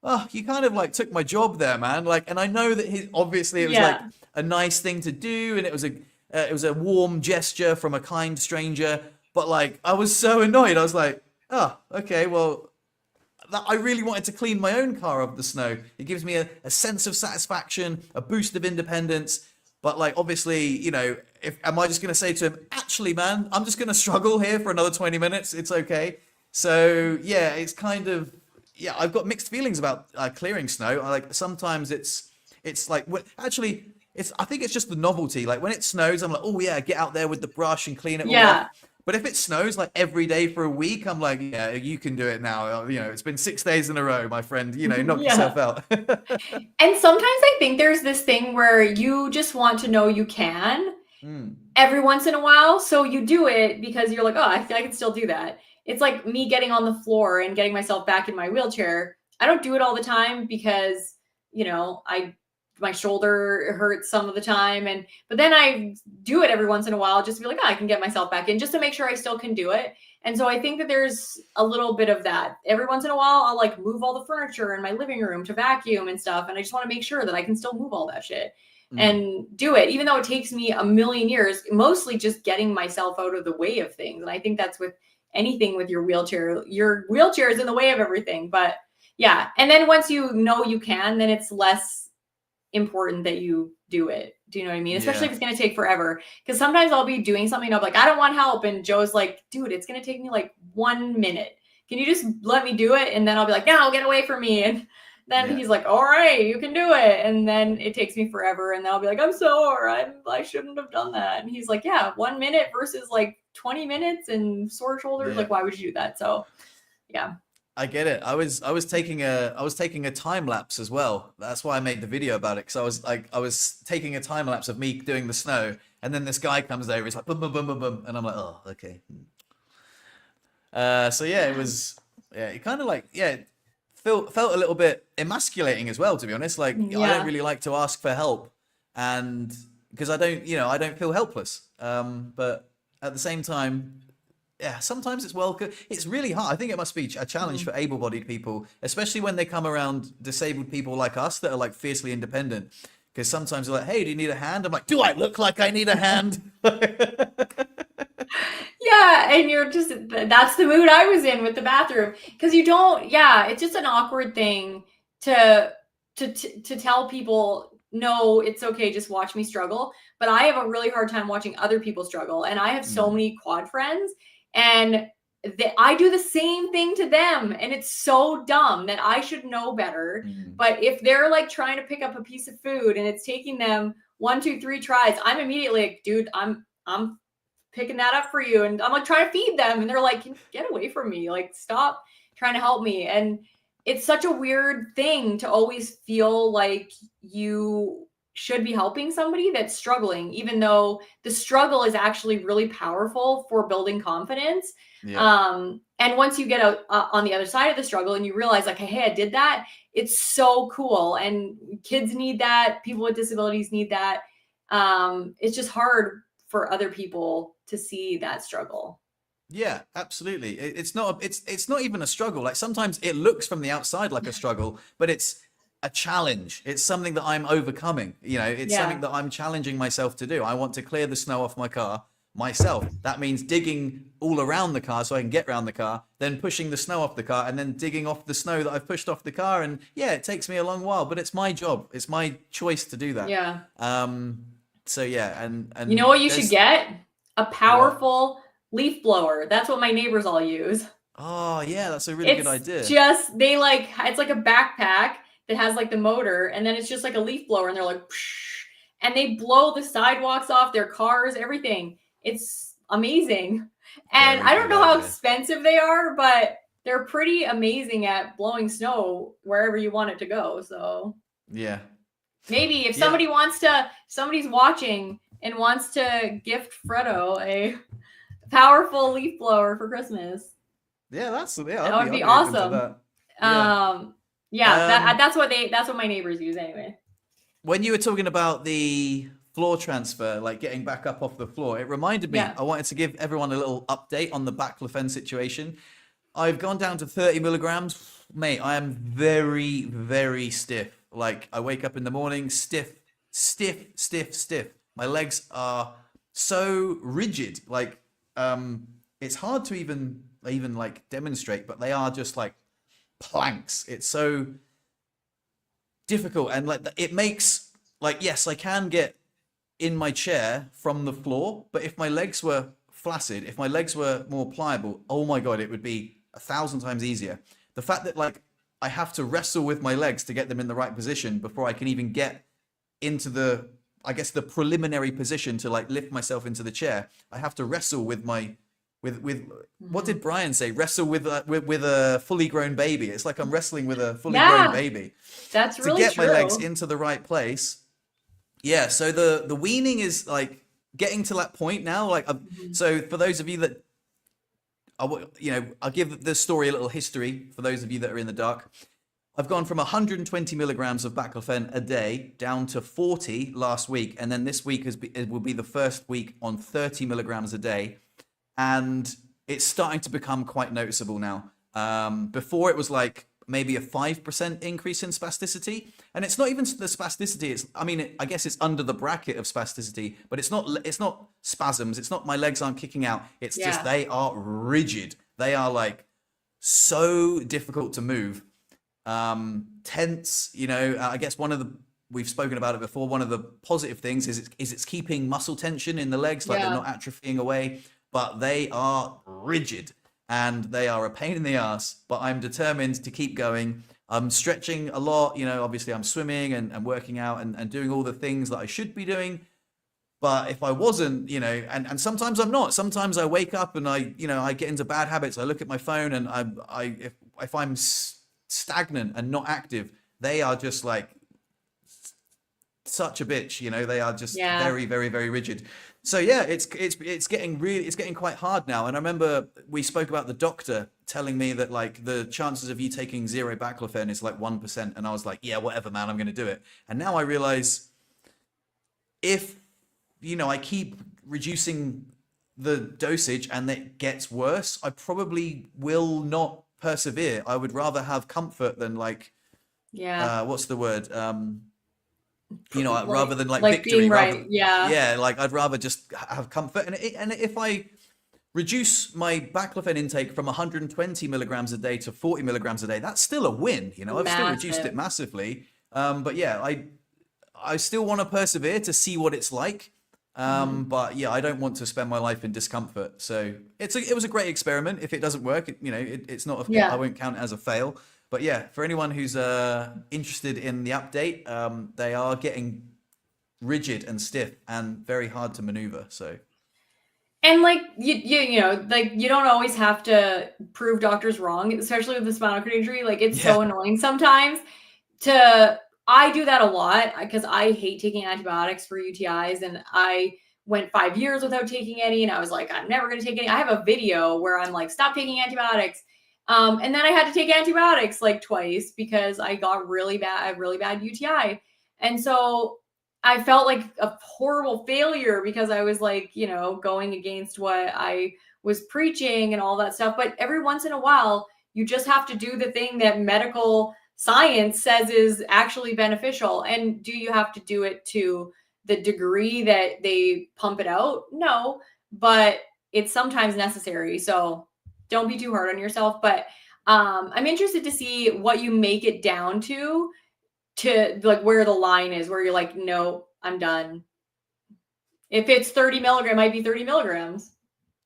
Oh, you kind of like took my job there, man." Like, and I know that obviously it was like yeah. a nice thing to do, and it was a warm gesture from a kind stranger. But like, I was so annoyed. I was like, "Oh, okay, well, I really wanted to clean my own car of the snow. It gives me a sense of satisfaction, a boost of independence." But like, obviously, if am I just going to say to him, "Actually, man, I'm just going to struggle here for another 20 minutes. It's okay." So yeah, it's kind of, yeah, I've got mixed feelings about clearing snow. Like sometimes it's like actually I think it's just the novelty. Like when it snows, I'm like, "Oh yeah, get out there with the brush and clean it all off." Yeah. But if it snows like every day for a week, I'm like, "Yeah, you can do it now. It's been 6 days in a row, my friend. Knock Yeah. yourself out." And sometimes I think there's this thing where you just want to know you can Mm, every once in a while. So you do it because you're like, oh, I can still do that. It's like me getting on the floor and getting myself back in my wheelchair. I don't do it all the time because, my shoulder hurts some of the time. But then I do it every once in a while just to be like, oh, I can get myself back in just to make sure I still can do it. And so I think that there's a little bit of that. Every once in a while, I'll like move all the furniture in my living room to vacuum and stuff. And I just want to make sure that I can still move all that shit mm. and do it, even though it takes me a million years, mostly just getting myself out of the way of things. And I think that's with anything with your wheelchair is in the way of everything. But yeah. And then once you know you can, then it's less important that you do it. Do you know what I mean? Especially Yeah, if it's going to take forever. Because sometimes I'll be doing something and I'll be like, I don't want help. And Joe's like, dude, it's going to take me like 1 minute. Can you just let me do it? And then I'll be like, no, get away from me. And then yeah, he's like, all right, you can do it. And then it takes me forever. And then I'll be like, I'm sore. I shouldn't have done that. And he's like, yeah, 1 minute versus like 20 minutes and sore shoulders. yeah. Like, why would you do that? So yeah. I get it. I was taking a time lapse as well. That's why I made the video about it, because I was taking a time lapse of me doing the snow, and then this guy comes over. He's like boom, boom, boom, boom, boom, and I'm like, oh, okay. So yeah, it was, yeah, it kind of like, yeah, felt a little bit emasculating as well, to be honest. Like I don't Yeah. really like to ask for help, and because I don't feel helpless. But at the same time, yeah, sometimes it's welcome. It's really hard. I think it must be a challenge Mhm. for able-bodied people, especially when they come around disabled people like us that are like fiercely independent. Because sometimes they're like, "Hey, do you need a hand?" I'm like, "Do I look like I need a hand?" Yeah, and you're just that's the mood I was in with the bathroom because you don't. Yeah, it's just an awkward thing to to tell people no, it's okay, just watch me struggle. But I have a really hard time watching other people struggle, and I have so Mm, many quad friends, and I do the same thing to them, and it's so dumb that I should know better. mm. But if they're like trying to pick up a piece of food and it's taking them 1, 2, 3 tries, I'm immediately like, dude, I'm picking that up for you. And I'm like trying to feed them. And they're like, get away from me. Like, stop trying to help me. And it's such a weird thing to always feel like you should be helping somebody that's struggling, even though the struggle is actually really powerful for building confidence. Yeah. And once you get out on the other side of the struggle and you realize, like, hey, I did that, it's so cool. And kids need that. People with disabilities need that. It's just hard for other people to see that struggle. Yeah, absolutely. It's not even a struggle. Like sometimes it looks from the outside like a struggle, but it's a challenge. It's something that I'm overcoming. It's something Yeah. that I'm challenging myself to do. I want to clear the snow off my car myself. That means digging all around the car so I can get around the car, then pushing the snow off the car, and then digging off the snow that I've pushed off the car. And yeah, it takes me a long while, but it's my job. It's my choice to do that. Yeah. So yeah, You know and what you should there's get? A what? powerful leaf blower. That's what my neighbors all use. Oh yeah, that's a really good It's idea. just it's like a backpack that has like the motor, and then it's just like a leaf blower, and they're like, psh, and they blow the sidewalks off their cars, everything. It's amazing. And Very I don't good know how idea. expensive they are, but they're pretty amazing at blowing snow wherever you want it to go. So Yeah. maybe if Yeah. somebody's watching and wants to gift Fredo a powerful leaf blower for Christmas, Yeah, that I'd would be be open to awesome. that. Yeah. Yeah, that's what my neighbors use anyway. When you were talking about the floor transfer, like getting back up off the floor, it reminded me, Yeah. I wanted to give everyone a little update on the Baclofen situation. I've gone down to 30 milligrams. Mate, I am very, very stiff. Like, I wake up in the morning, stiff, stiff, stiff, stiff. My legs are so rigid. Like, it's hard to even like demonstrate, but they are just like planks. It's so difficult, and like it makes, like, yes, I can get in my chair from the floor, but if my legs were flaccid, if my legs were more pliable, oh my god, it would be 1,000 times easier. The fact that like I have to wrestle with my legs to get them in the right position before I can even get into the, I guess, the preliminary position to like lift myself into the chair. I have to wrestle with my with what did Brian say? Wrestle with a fully grown baby. It's like I'm wrestling with a fully grown Yeah, baby that's to really get my legs true. into the right place. Yeah, so the weaning is like getting to that point now. Like, so for those of you that I'll give the story a little history for those of you that are in the dark. I've gone from 120 milligrams of baclofen a day down to 40 last week, and then this week it will be the first week on 30 milligrams a day, and it's starting to become quite noticeable now. Before it was like maybe a 5% increase in spasticity, and it's not even the spasticity. I guess it's under the bracket of spasticity, but it's not spasms. It's not my legs aren't kicking out. It's just Yeah. they are rigid. They are like so difficult to move. Tense, I guess we've spoken about it before. One of the positive things is it's keeping muscle tension in the legs, like they're Yeah. not atrophying away, but they are rigid and they are a pain in the ass. But I'm determined to keep going. I'm stretching a lot, obviously I'm swimming and working out and doing all the things that I should be doing. But if I wasn't, and sometimes I'm not. Sometimes I wake up and I get into bad habits. I look at my phone and if I'm stagnant and not active, they are just like such a bitch. They are just Yeah. very, very, very rigid. So yeah, it's getting quite hard now. And I remember we spoke about the doctor telling me that like the chances of you taking zero baclofen is like 1%, and I was like, yeah, whatever, man, I'm going to do it. And now I realize if I keep reducing the dosage and it gets worse, I probably will not persevere. I would rather have comfort than like, Yeah. what's the word? Like, rather than like being victory, right. Yeah. yeah, like I'd rather just have comfort. And if I reduce my baclofen intake from 120 milligrams a day to 40 milligrams a day, that's still a win. I've still reduced it massively. But yeah, I still want to persevere to see what it's like. But yeah, I don't want to spend my life in discomfort. So it was a great experiment. If it doesn't work, it's not. Yeah. I won't count it as a fail. But yeah, for anyone who's interested in the update, they are getting rigid and stiff and very hard to maneuver. So. And like like you don't always have to prove doctors wrong, especially with the spinal cord injury. Like it's so annoying sometimes. I do that a lot because I hate taking antibiotics for UTIs, and I went 5 years without taking any, and I was like, I'm never going to take any. I have a video where I'm like, stop taking antibiotics. And then I had to take antibiotics like twice because I got a really bad UTI. And so I felt like a horrible failure because I was like, going against what I was preaching and all that stuff. But every once in a while, you just have to do the thing that medical science says is actually beneficial. And do you have to do it to the degree that they pump it out? No, but it's sometimes necessary. So don't be too hard on yourself. But I'm interested to see what you make it down to like where the line is, where you're like, no, I'm done. If it's 30 milligram, it might be 30 milligrams.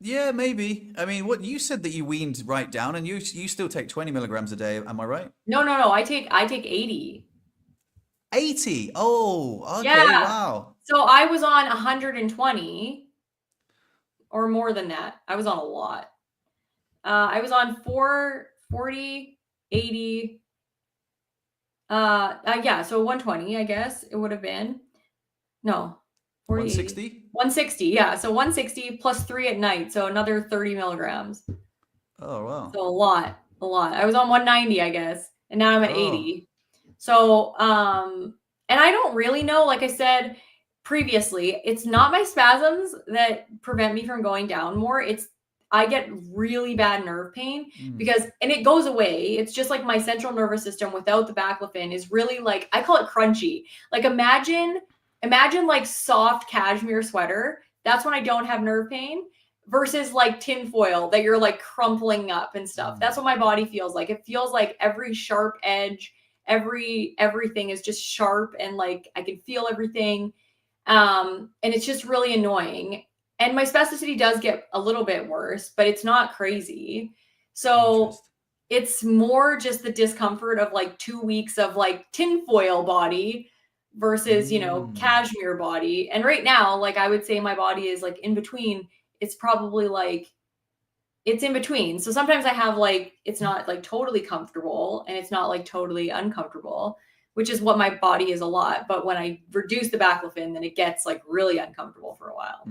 Yeah, maybe. I mean, what you said that you weaned right down, and you still take 20 milligrams a day. Am I right? No. I take 80. 80. Oh, okay. Yeah. Wow. So I was on 120. or more than that. I was on a lot. I was on 40, 80. Yeah, so 120, I guess it would have been. No, 40, 160? 160. Yeah, so 160 plus 3 at night, so another 30 milligrams. Oh, wow. So a lot. I was on 190, I guess, and now I'm at Oh. 80. So, and I don't really know, like I said previously, it's not my spasms that prevent me from going down more. It's I get really bad nerve pain because, and it goes away. It's just like my central nervous system without the baclofen is really like, I call it crunchy. Like imagine like soft cashmere sweater. That's when I don't have nerve pain versus like tinfoil that you're like crumpling up and stuff. That's what my body feels like. It feels like every sharp edge, everything is just sharp and like I can feel everything. And it's just really annoying. And my spasticity does get a little bit worse, but it's not crazy. So it's more just the discomfort of like 2 weeks of like tinfoil body versus, cashmere body. And right now, like I would say my body is like in between. It's probably like it's in between. So sometimes I have like it's not like totally comfortable and it's not like totally uncomfortable, which is what my body is a lot. But when I reduce the baclofen, then it gets like really uncomfortable for a while.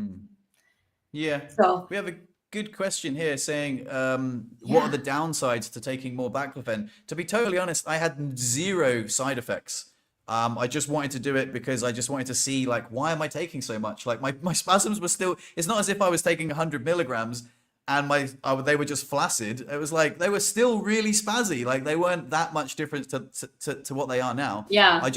Yeah. So We have a good question here saying, what are the downsides to taking more baclofen? To be totally honest, I had 0 side effects. I just wanted to do it because I just wanted to see, like, why am I taking so much? Like, my spasms were still, it's not as if I was taking 100 milligrams and they were just flaccid. It was like, they were still really spazzy. Like, they weren't that much different to what they are now. yeah.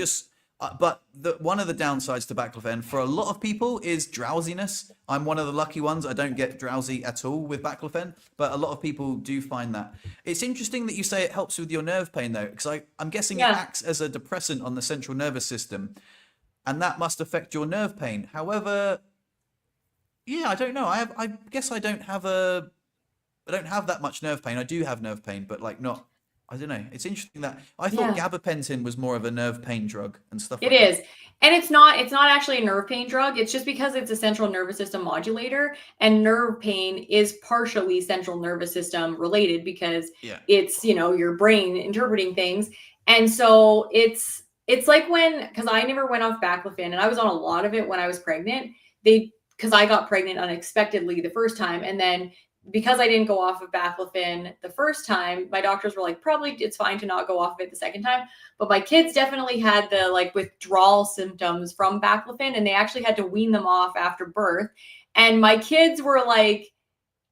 But one of the downsides to baclofen for a lot of people is drowsiness. I'm one of the lucky ones. I don't get drowsy at all with baclofen, but a lot of people do find that. It's interesting that you say it helps with your nerve pain though, because I'm guessing it acts as a depressant on the central nervous system, and that must affect your nerve pain. However, yeah, I don't know. I guess I don't have that much nerve pain. I do have nerve pain, but like not. I don't know. It's interesting that I thought gabapentin was more of a nerve pain drug and stuff like that. It is. And it's not actually a nerve pain drug. It's just because it's a central nervous system modulator, and nerve pain is partially central nervous system related because it's, your brain interpreting things. And so it's like because I never went off baclofen and I was on a lot of it when I was pregnant. Because I got pregnant unexpectedly the first time, and then because I didn't go off of baclofen the first time, my doctors were like, probably it's fine to not go off of it the second time. But my kids definitely had the like withdrawal symptoms from baclofen, and they actually had to wean them off after birth. And my kids were like,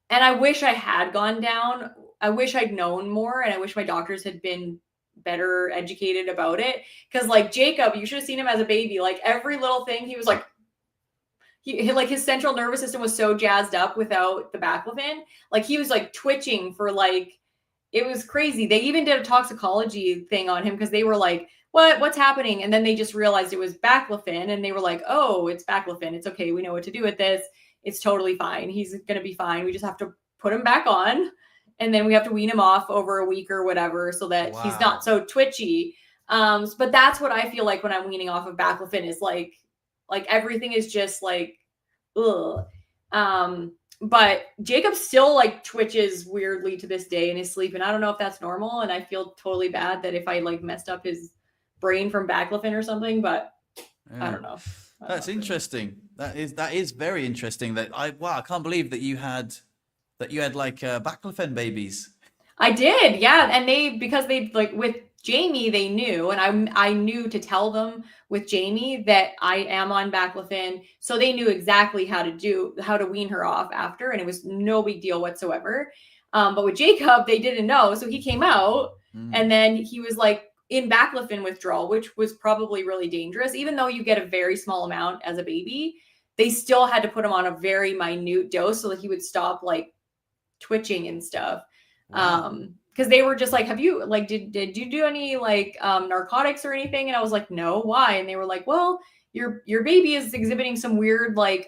and I wish I had gone down. I wish I'd known more, and I wish my doctors had been better educated about it. Because like Jacob, you should have seen him as a baby. Like every little thing, he was like, like his central nervous system was so jazzed up without the baclofen. Like he was like twitching for like, it was crazy. They even did a toxicology thing on him because they were like, what's happening? And then they just realized it was baclofen, and they were like, oh, it's baclofen. It's okay. We know what to do with this. It's totally fine. He's going to be fine. We just have to put him back on, and then we have to wean him off over a week or whatever so that he's not so twitchy. But that's what I feel like when I'm weaning off of baclofen is like everything is just like, ugh. But Jacob still like twitches weirdly to this day in his sleep, and I don't know if that's normal. And I feel totally bad that if I like messed up his brain from baclofen or something, but I don't know. That's interesting. That is very interesting. I can't believe that you had like baclofen babies. I did, yeah. And because they like with Jamie, they knew, and I knew to tell them with Jamie that I am on baclofen, so they knew exactly how to wean her off after, and it was no big deal whatsoever. But with Jacob, they didn't know, so he came out, and then he was like in baclofen withdrawal, which was probably really dangerous. Even though you get a very small amount as a baby, they still had to put him on a very minute dose so that he would stop like twitching and stuff. Because they were just like, have you like did you do any like narcotics or anything? And I was like, no, why? And they were like, well, your baby is exhibiting some weird like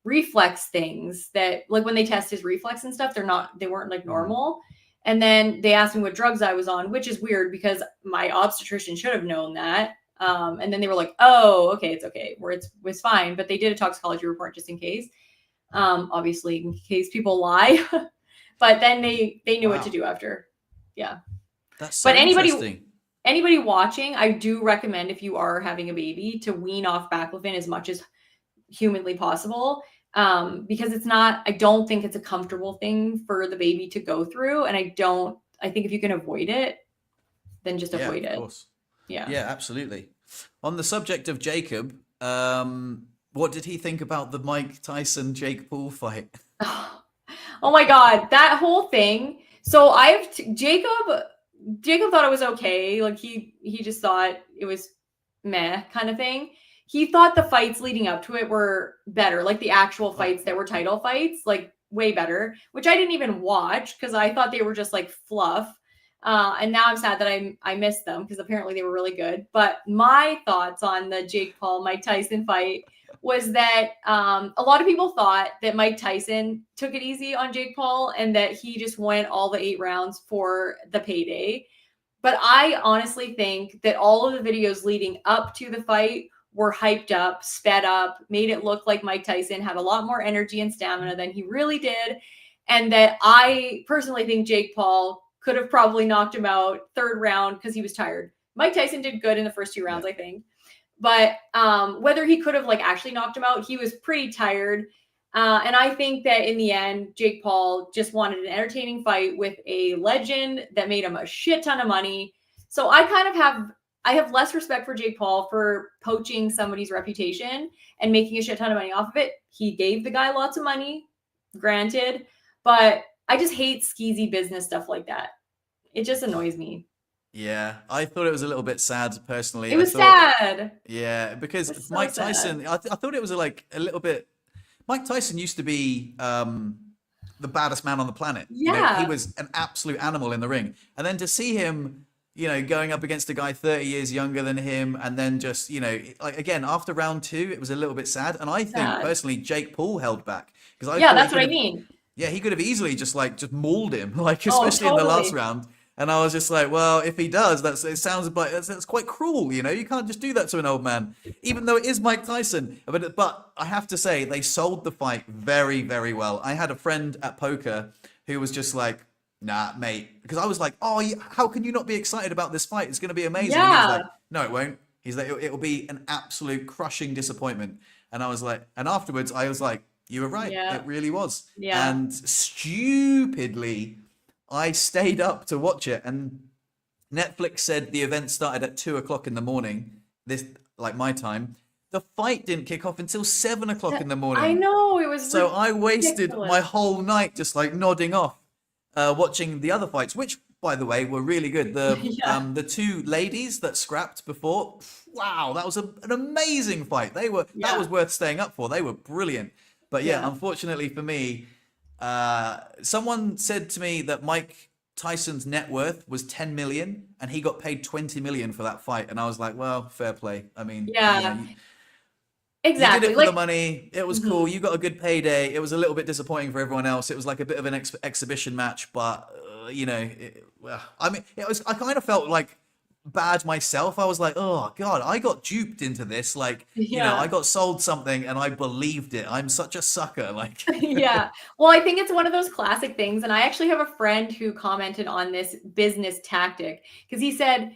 reflex things that like when they test his reflex and stuff, they weren't like normal. And then they asked me what drugs I was on, which is weird because my obstetrician should have known that. And then they were like, oh, okay, it's okay, it's fine. But they did a toxicology report just in case. obviously in case people lie. But then they knew what to do after. Yeah. That's so But interesting. anybody watching, I do recommend, if you are having a baby, to wean off baclofen as much as humanly possible, because I don't think it's a comfortable thing for the baby to go through. And I think if you can avoid it, then just Yeah, avoid of it. course. Yeah. Yeah, absolutely. On the subject of Jacob, what did he think about the Mike Tyson Jake Paul fight? Oh my God, that whole thing. So Jacob thought it was okay. Like he just thought it was meh kind of thing. He thought the fights leading up to it were better, like the actual Oh, fights that were title fights, like way better, which I didn't even watch because I thought they were just like fluff. And now I'm sad that I missed them because apparently they were really good. But my thoughts on the Jake Paul Mike Tyson fight was that a lot of people thought that Mike Tyson took it easy on Jake Paul and that he just went all the 8 rounds for the payday. But I honestly think that all of the videos leading up to the fight were hyped up, sped up, made it look like Mike Tyson had a lot more energy and stamina than he really did. And that I personally think Jake Paul could have probably knocked him out third round because he was tired. Mike Tyson did good in the first 2 rounds, yeah. I think. But whether he could have like actually knocked him out, he was pretty tired. And I think that in the end, Jake Paul just wanted an entertaining fight with a legend that made him a shit ton of money. So I have less respect for Jake Paul for poaching somebody's reputation and making a shit ton of money off of it. He gave the guy lots of money, granted, but I just hate skeezy business stuff like that. It just annoys me. Yeah, I thought it was a little bit sad personally. It I was thought, sad. yeah, It because was so Mike sad. Tyson, I thought it was like a little bit. Mike Tyson used to be the baddest man on the planet. You know, he Yeah. was an absolute animal in the ring. And then to see him, you know, going up against a guy 30 years younger than him, and then just, you know, like again, after round two, it was a little bit sad. And I think Sad. personally, Jake Paul held back because I Yeah, thought he that's could what I have, mean. yeah, he could have easily just mauled him, like Oh, especially in the last totally. round. And I was just like, well, if he does, it sounds like that's quite cruel, you know. You can't just do that to an old man, even though it is Mike Tyson. But I have to say, they sold the fight very, very well. I had a friend at poker who was just like, nah, mate, because I was like, oh, how can you not be excited about this fight? It's going to be amazing. And he was Yeah. like, no, it won't. He's like, it will be an absolute crushing disappointment. And I was like, and afterwards, I was like, you were right. Yeah. It really was. Yeah. And stupidly, I stayed up to watch it, and Netflix said the event started at 2 o'clock in the morning. This, like my time. The fight didn't kick off until 7 o'clock in the I morning. know it was So I wasted ridiculous. my whole night just like nodding off, watching the other fights, which, by the way, were really good. Yeah. The two ladies that scrapped before, wow, that was an amazing fight. That Yeah. was worth staying up for. They were brilliant. But yeah, Yeah. unfortunately for me, someone said to me that Mike Tyson's net worth was 10 million and he got paid 20 million for that fight. And I was like, well, fair play. I mean, you know, Yeah. you did Exactly. it for the Like, money. It was cool. mhm. You got a good payday. It was a little bit disappointing for everyone else. It was like a bit of an exhibition match, but you know, well, I mean, it was. I kind of felt like bad myself. I was like, oh god, I got duped into this. Like, you know, I Yeah. got sold something and I believed it. I'm such a sucker. Like, Yeah. Well, I think it's one of those classic things. And I actually have a friend who commented on this business tactic because he said,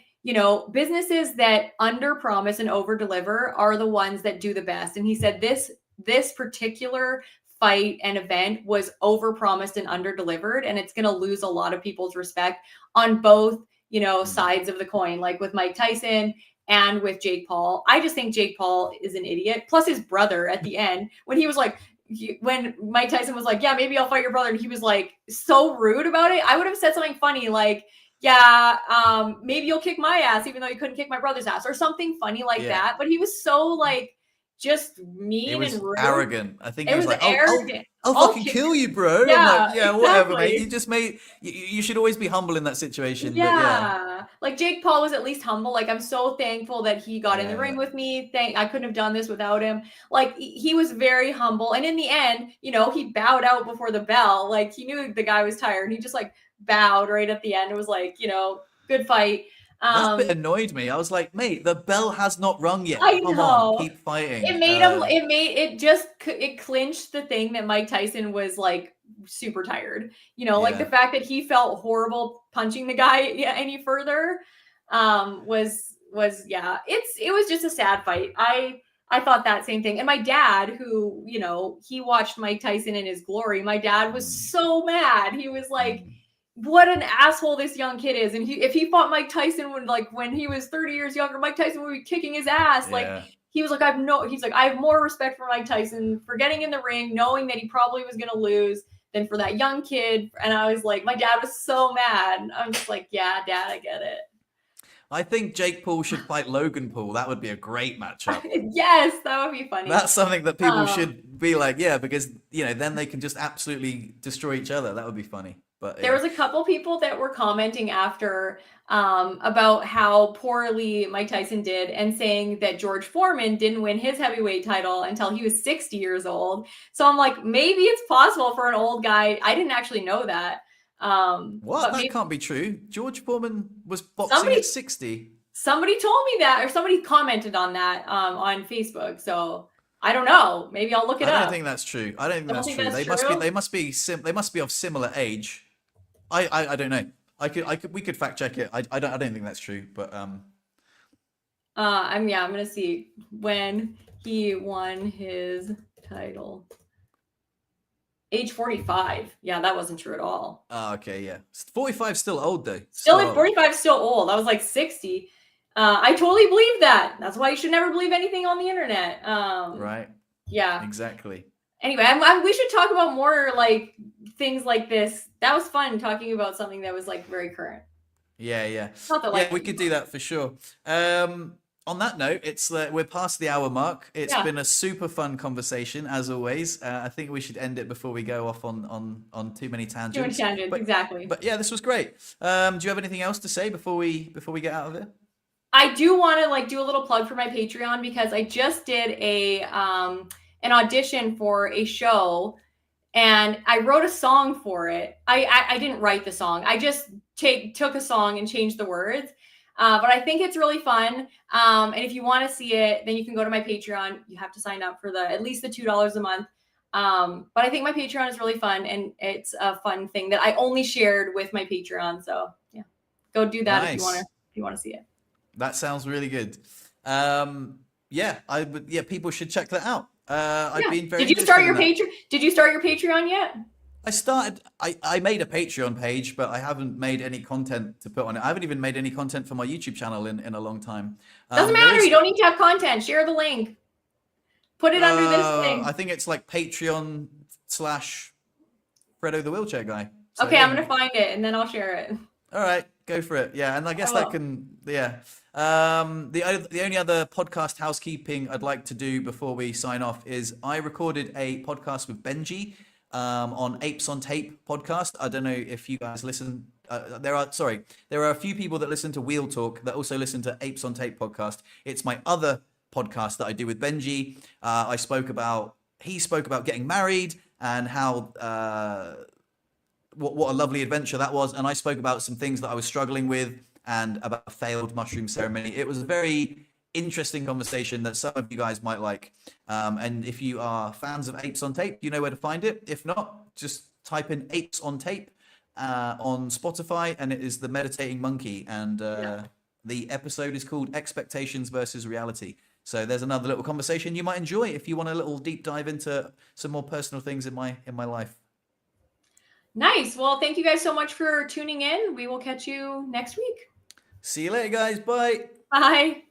businesses that under promise and over deliver are the ones that do the best. And he said this particular fight and event was over promised and under delivered, and it's going to lose a lot of people's respect on both, mm, sides of the coin, like with Mike Tyson and with Jake Paul. I just think Jake Paul is an idiot. Plus his brother at the end, when he was like, when Mike Tyson was like, yeah, maybe I'll fight your brother. And he was like so rude about it. I would have said something funny like, yeah, maybe you'll kick my ass, even though you couldn't kick my brother's ass, or something funny like yeah. that. But he was so like just It mean and was rude. arrogant. I think he It was was like, arrogant. I'll I'll fucking kick kill your you, bro." I'm like, Yeah, yeah, whatever, mate. exactly. You just made. You should always be humble in that situation. But yeah, Yeah. Like Jake Paul was at least humble. Like I'm so thankful that he got in the ring yeah, with me. I couldn't have done this without him. Like he was very humble. And in the end, he bowed out before the bell. Like he knew the guy was tired. And he just like bowed right at the end. It was like, good fight. That bit annoyed me. I was like, mate, the bell has not rung yet. I Come on, know. keep fighting. It clinched the thing that Mike Tyson was like super tired. Like the Yeah. fact that he felt horrible punching the guy any further was yeah. It was just a sad fight. I thought that same thing. And my dad, who, he watched Mike Tyson in his glory, my dad was so mad. He was like, what an asshole this young kid is. And if he fought Mike Tyson when he was 30 years younger, Mike Tyson would be kicking his ass. Like, Yeah. he was like, I have more respect for Mike Tyson for getting in the ring, knowing that he probably was going to lose, than for that young kid. And I was like, my dad was so mad. I'm just like, yeah, Dad, I get it. I think Jake Paul should fight Logan Paul. That would be a great matchup. Yes, that would be funny. That's something that people should be like, yeah, because, then they can just absolutely destroy each other. That would be funny. But there was a couple people that were commenting after about how poorly Mike Tyson did, and saying that George Foreman didn't win his heavyweight title until he was 60 years old. So I'm like, maybe it's possible for an old guy. I didn't actually know that. What? That can't be true. George Foreman was boxing at 60. Somebody told me that, or somebody commented on that on Facebook. So I don't know. Maybe I'll look it up. I don't think that's true. I don't think that's true. They must be of similar age. I don't know. We could fact check it. I don't think that's true, but I'm gonna see when he won his title. Age 45. Yeah, that wasn't true at all. Oh, okay, yeah. 45 is still old though. Still at 45 is still old. I was like 60. I totally believe that. That's why you should never believe anything on the internet. Right. Yeah. Exactly. Anyway, we should talk about more like things like this. That was fun talking about something that was like very current. Yeah. Yeah, we could do that for sure. On that note, we're past the hour mark. It's been a super fun conversation as always. I think we should end it before we go off on too many tangents. Too many tangents, exactly. But yeah, this was great. Do you have anything else to say before we get out of here? I do want to do a little plug for my Patreon, because I just did an audition for a show, and I wrote a song for it. I didn't write the song. I just took a song and changed the words. But I think it's really fun. And if you want to see it, then you can go to my Patreon. You have to sign up for at least the $2 a month. But I think my Patreon is really fun, and it's a fun thing that I only shared with my Patreon. So yeah, go do that. Nice. If you want to see it. That sounds really good. People should check that out. I've been very. Did you start your Patreon? Did you start your Patreon yet? I made a Patreon page, but I haven't made any content to put on it. I haven't even made any content for my YouTube channel in a long time. Doesn't matter. You don't need to have content. Share the link. Put it under this thing. I think it's like Patreon / Fredo the Wheelchair Guy. So, okay, I'm going to find it and then I'll share it. All right, go for it. Yeah, and I guess that can, yeah. The only other podcast housekeeping I'd like to do before we sign off is I recorded a podcast with Benji on Apes on Tape podcast. I don't know if you guys listen. There are a few people that listen to Wheel Talk that also listen to Apes on Tape podcast. It's my other podcast that I do with Benji. He spoke about getting married and how what a lovely adventure that was, and I spoke about some things that I was struggling with and about a failed mushroom ceremony. It was a very interesting conversation that some of you guys might like. And if you are fans of Apes on Tape, you know where to find it. If not, just type in Apes on Tape on Spotify, and it is the meditating monkey. And the episode is called Expectations versus Reality. So there's another little conversation you might enjoy if you want a little deep dive into some more personal things in my life. Nice. Well, thank you guys so much for tuning in. We will catch you next week. See you later, guys. Bye. Bye.